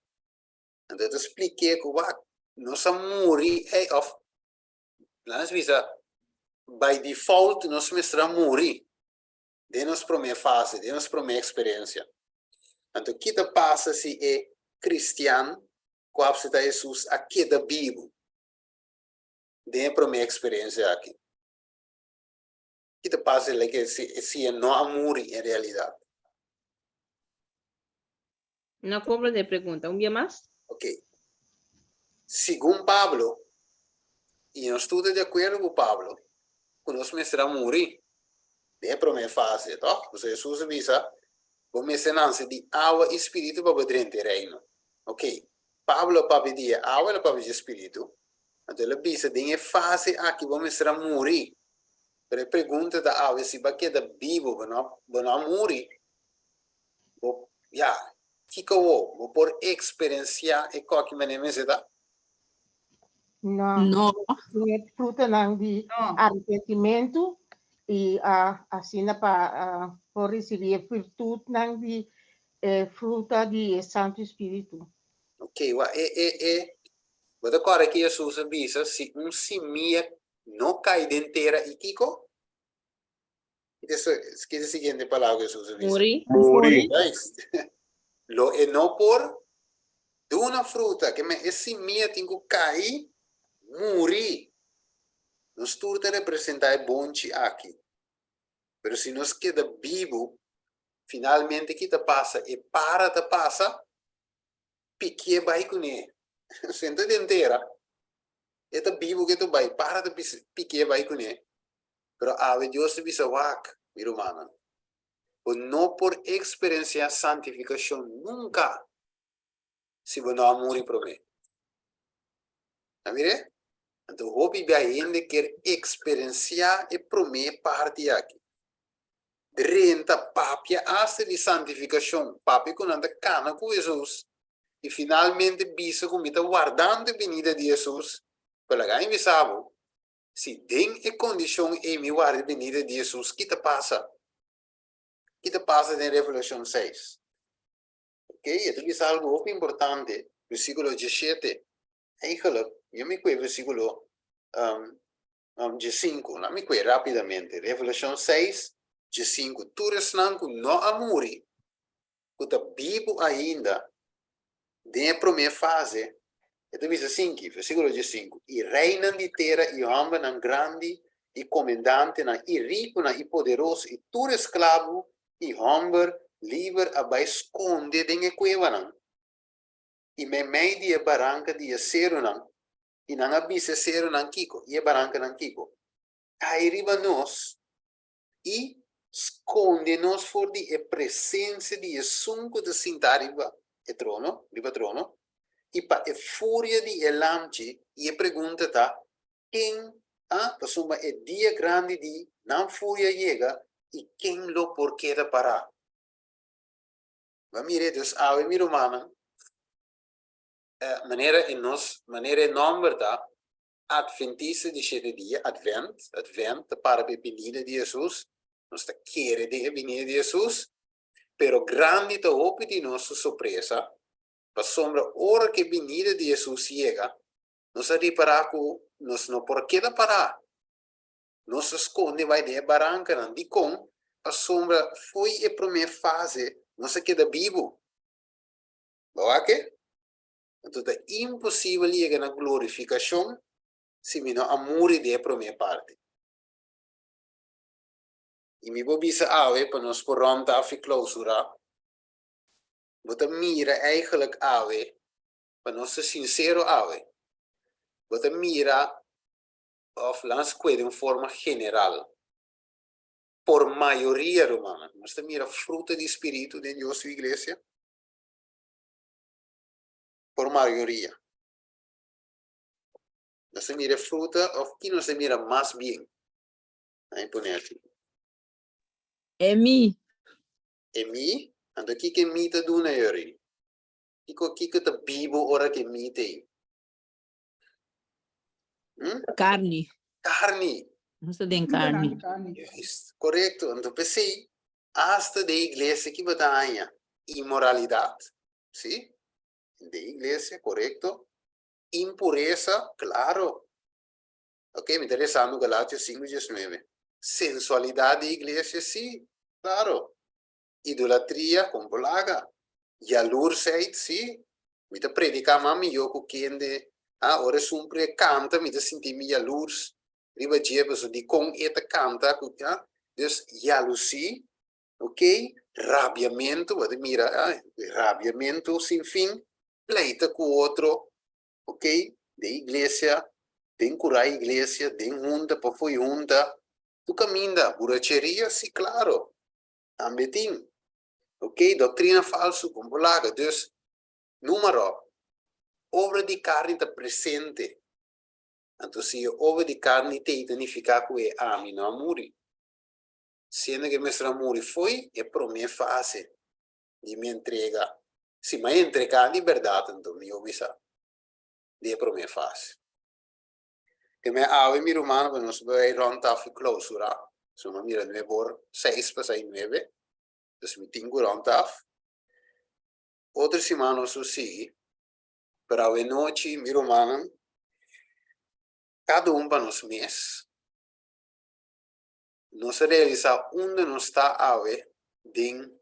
Então, eu expliquei que nós morrer é of, nós visa by default, nós mestramos morrer. De nossa primeira fase, de nossa primeira experiência. Então, o que passa se é cristiano, qual se está Jesus, aqui da Bíblia. De a primeira experiência aqui. O que passa se é não amor em realidade. Não cobra de pergunta. Um dia mais? Ok. Segundo Pablo, e nós estamos de acordo com Pablo, que nós mestramos morrer. De primeira fase, tá? Você Jesus avisa, vou mencionar de água e espírito para poder entrar reino. Ok. Pablo para pedir água para pedir espírito. Então ele avisa de fase aqui vamos mencionar morrer. Pero a pergunta da água se vai que da Bíblia não morrer. Já, que vou por experienciar e qualquer maneira me dá. Não. No, Fruta ng di arrepentimiento y así para por recibir virtud ng di fruta di Santo Espíritu. Ok, vou agora que Jesus avisa se simia não cai inteira e kiko. Essa é a seguinte palavra Jesus avisa. Muri. Lo é não por de uma fruta que me simia tem que cair, morrer. Nós tudo representar bonchi aqui. Pero se nós queda vivo, finalmente que passa e para de passar, pique vai com ele. Senta de inteira. É vivo que tu vai, para de pique vai com ele. Pero a Deus se visa wak, mi romana. O não por experienciar santificação nunca se você não amor para mim. Amire? Então, hobby que ainda quer experienciar e para mim parte aqui. Renta papia hasta de santificação, papia com anda cana com Jesus. E finalmente bisa como está guardando a venida de Jesus. Para ganhar visavo, se tem a condição em me guardar a venida de Jesus, o que te passa? O que te passa em Revelação 6? Ok? Então, isso é algo muito importante. Versículo 17. Eigenlijk, eu me conheço versículo 15. Não me conheço rapidamente. Revelação 6, 15. Tu resnan com não amore. Com a Bíblia ainda. De a primeira fase. Então, diz assim, versículo 15. E reinam de terra e homem não grande e comandante não e rico não e poderoso e tu escravo e homem livre a esconde de cueva não. E me meio de barranca de acero não. E não abisa acero não kiko. E barranca não kiko. Aí riba nós e esconde-nos for de presença de sunco de sentar riba trono, e para a fúria de elamche, e a pergunta tá, quem, passou é dia grande de não fúria chega, e quem lo porquê da parar? Mas mire, Deus, mi romana, maneira nome da adventista de 7 dia, advent, para a venida de Jesus, nós quer de venir de Jesus, pero grande ta hope de nossa surpresa, para sombra hora que venida de Jesus chega, nós reparar que nós não por que parar. Nós esconde vai de barranca, não de com, a sombra foi a primeira fase, nós queda vivo. Boa que? Então é impossível chegar na glorificação se não amor de a primeira parte. E me vou bisa ave para nós por ronda a clausura. Você mira eigenlijk ave, para nós ser sincero ave. Você mira of lands de forma general. Por maioria romana. Você mira fruta de espírito de Deus sua igreja. Por maioria. Você mira fruta of que não se mira mais bem. Aí põe aqui. É mim. É mim? Então, o que me está dando aí? O que está vivo ora que me tem? Carne. Carne. Não se tem carne. Yes, correto. Então, pensei, hasta da igreja que batalha imoralidade. Sim? Da igreja, correto. Impureza, claro. Ok, me interessa no Galátias 5:19. Sensualidade da igreja, sim, claro. Idolatria, com bolaga. Jaloersheid, sim. Me te predicar mami, eu com quem de, ora sempre canta, me te sentir me jaloers. Riba jeba, so di com eta canta, dus jaloezie, ok? Rabiamento, wat mira, rabiamento sin fin, pleita com outro, ok? De igreja, tem curar a igreja, tem junta, para foi junta, tu caminha, buracheria, sim, claro, ambetim, ok? Doutrina falso, com bolaga, dus, número, obra de carne está presente. Então, se obra de carne te identificar com o ami, não amore. Sendo que meu amor foi, é para mim fácil de me entregar. Se me entregar a liberdade, então, me obisa. É para mim fácil. Que me ave mi romano, nós vai ronda a clausura. Se me mira 9:06 para 9. Então, me tenho ronda. Outra semana, nós sigo. Para a noite, mi romano, cada para nos mês, nós realizar onde nós está a ver, den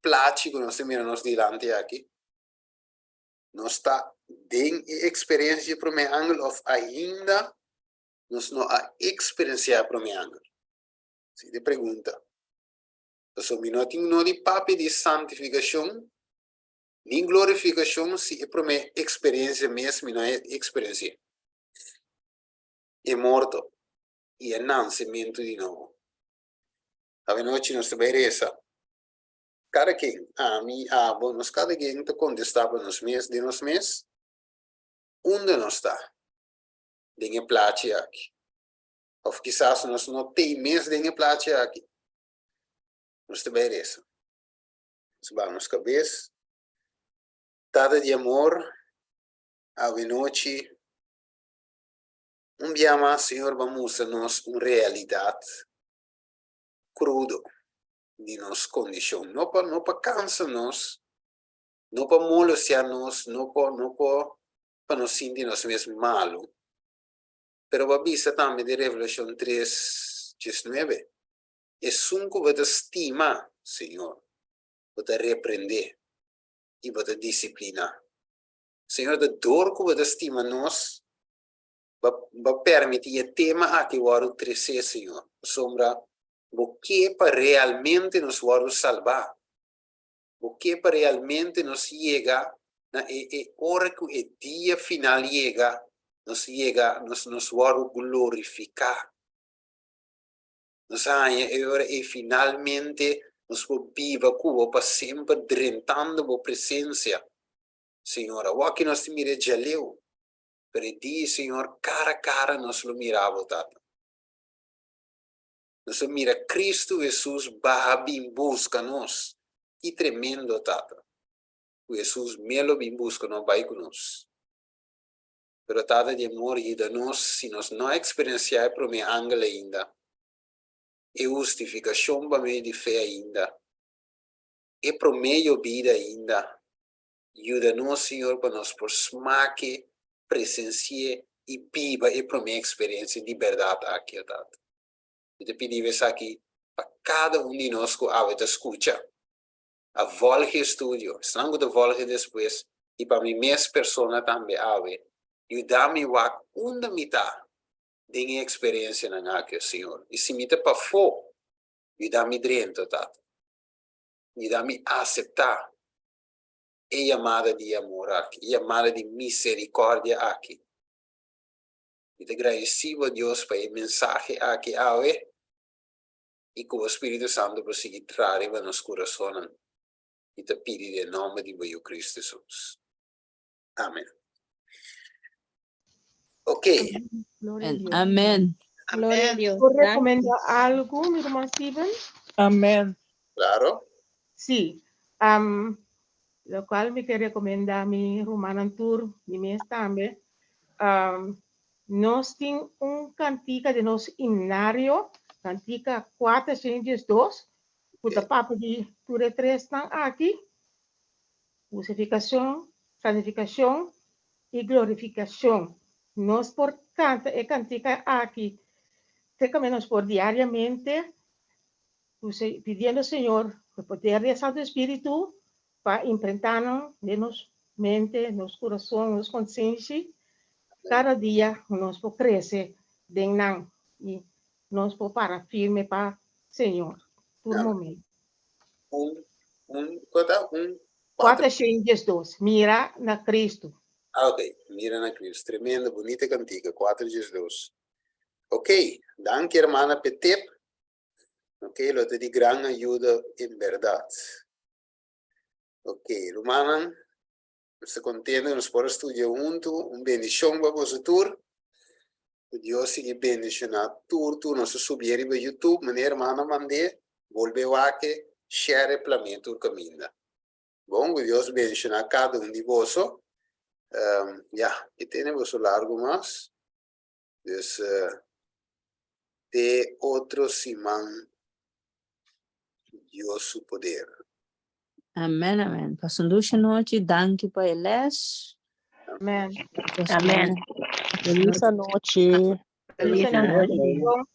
plástico, nós miramos diante aqui, nós está den experiência para meu ângulo, of ainda, nós não a experienciar para meu ângulo. Se de pergunta, então, não tem não de papel de santificação, nem glorificação, se é para minha experiência mesmo, não é experiência. É morto. E é nascimento de novo. A noite nós veremos. Cada quem, bom, nós cada quem está contestando nos meses de nos meses, onde nós está? Dengue plate aqui. Ou quizás nós não tem mês dengue plate aqui. Nós veremos. Vamos cabeça. Dada de amor, a noite. Dia mais, Senhor, vamos mostrar-nos uma realidade crudo de nossa condição. Não para cansar-nos, não para molestar-nos, não para nos sentir-nos mesmo malos. Pero a vista também de Revelação 3:19. É sunco para estimar, Senhor, para repreender e para disciplinar. Senhor, da dor que para estimar nós, vai permitir o tema aqui o aro crescer, Senhor. Sombra, o que para realmente nos vai salvar? O que para realmente nos chega, na hora que o dia final chega, nos vai glorificar. Nos e finalmente nos viva como para sempre drentando a presença. Senhor, o que nós mira já leu. Pero di, Senhor, cara a cara nós lo mirava, Tata. Nós mira Cristo Jesus bem busca nós. Que tremendo, Tata. Jesus melo bem busca nós, vai conosco. Pero Tata de amor e de nós, se nós não experienciar para mim ângulo ainda, e justificação para meio de fé ainda. E pro meio vida ainda. Ajuda-nos, Senhor, para nós por smaque, presenciar e viva e pro minha experiência de verdade aqui, Tata. E te pedimos aqui para cada de nós que a escuta. A volta estúdio, estamos de volta depois. E para mim, minhas pessoas também, ajuda-me a uma mitad de minha experiência na aqui, Senhor. E se me te para fora, ajuda-me dentro, Tata. Ajuda-me a aceitar a chamada de amor aqui, a chamada de misericórdia aqui. E te agradecido a Deus para o mensagem aqui, e que o Espírito Santo possa trazer para nosso coração. E te pido em nome de Cristo Jesus. Amém. Ok. Gloria a Dios. Amén. Gloria a Dios. ¿Tú recomiendas algo, mi hermano Steven? Amén. Claro. Sí. Lo cual me quiere recomendar mi hermana Tour, mi mes también. Nos tiene un cantica de nos himnario, cantica 402. Puta papo de Ture 3 están aquí. Justificación, santificación y glorificación. Nos por canta y cantica aquí. Que menos por diariamente, pidiendo al Señor el poder del Santo Espíritu para imprentarnos de nos mente, nos corazón, nos conciencia. Cada día nos por crecer de nan y nos por para firme para Señor. Por momento. Un 402. Mira na Cristo. ok, mira na Cristo. Tremenda, bonita cantiga. 4:2. Ok, danke, hermana Petep. Ok, lo te di gran ayuda en verdad. Ok, hermana, se contente, nos podemos estudiar juntos. Un bendición para vosotros. Dios sigue bendicionando tú nos subir en YouTube. Mi hermana mandé, volve a que share el planeta camino. Bom, Dios bendicionar a cada uno de vosotros. Ya, que tenemos algo más. Pues, de otro Simán, Dios su poder. Amén, amén. Pasando noche, danke para eles. Amén. Amén. Feliz noche. Feliz noche.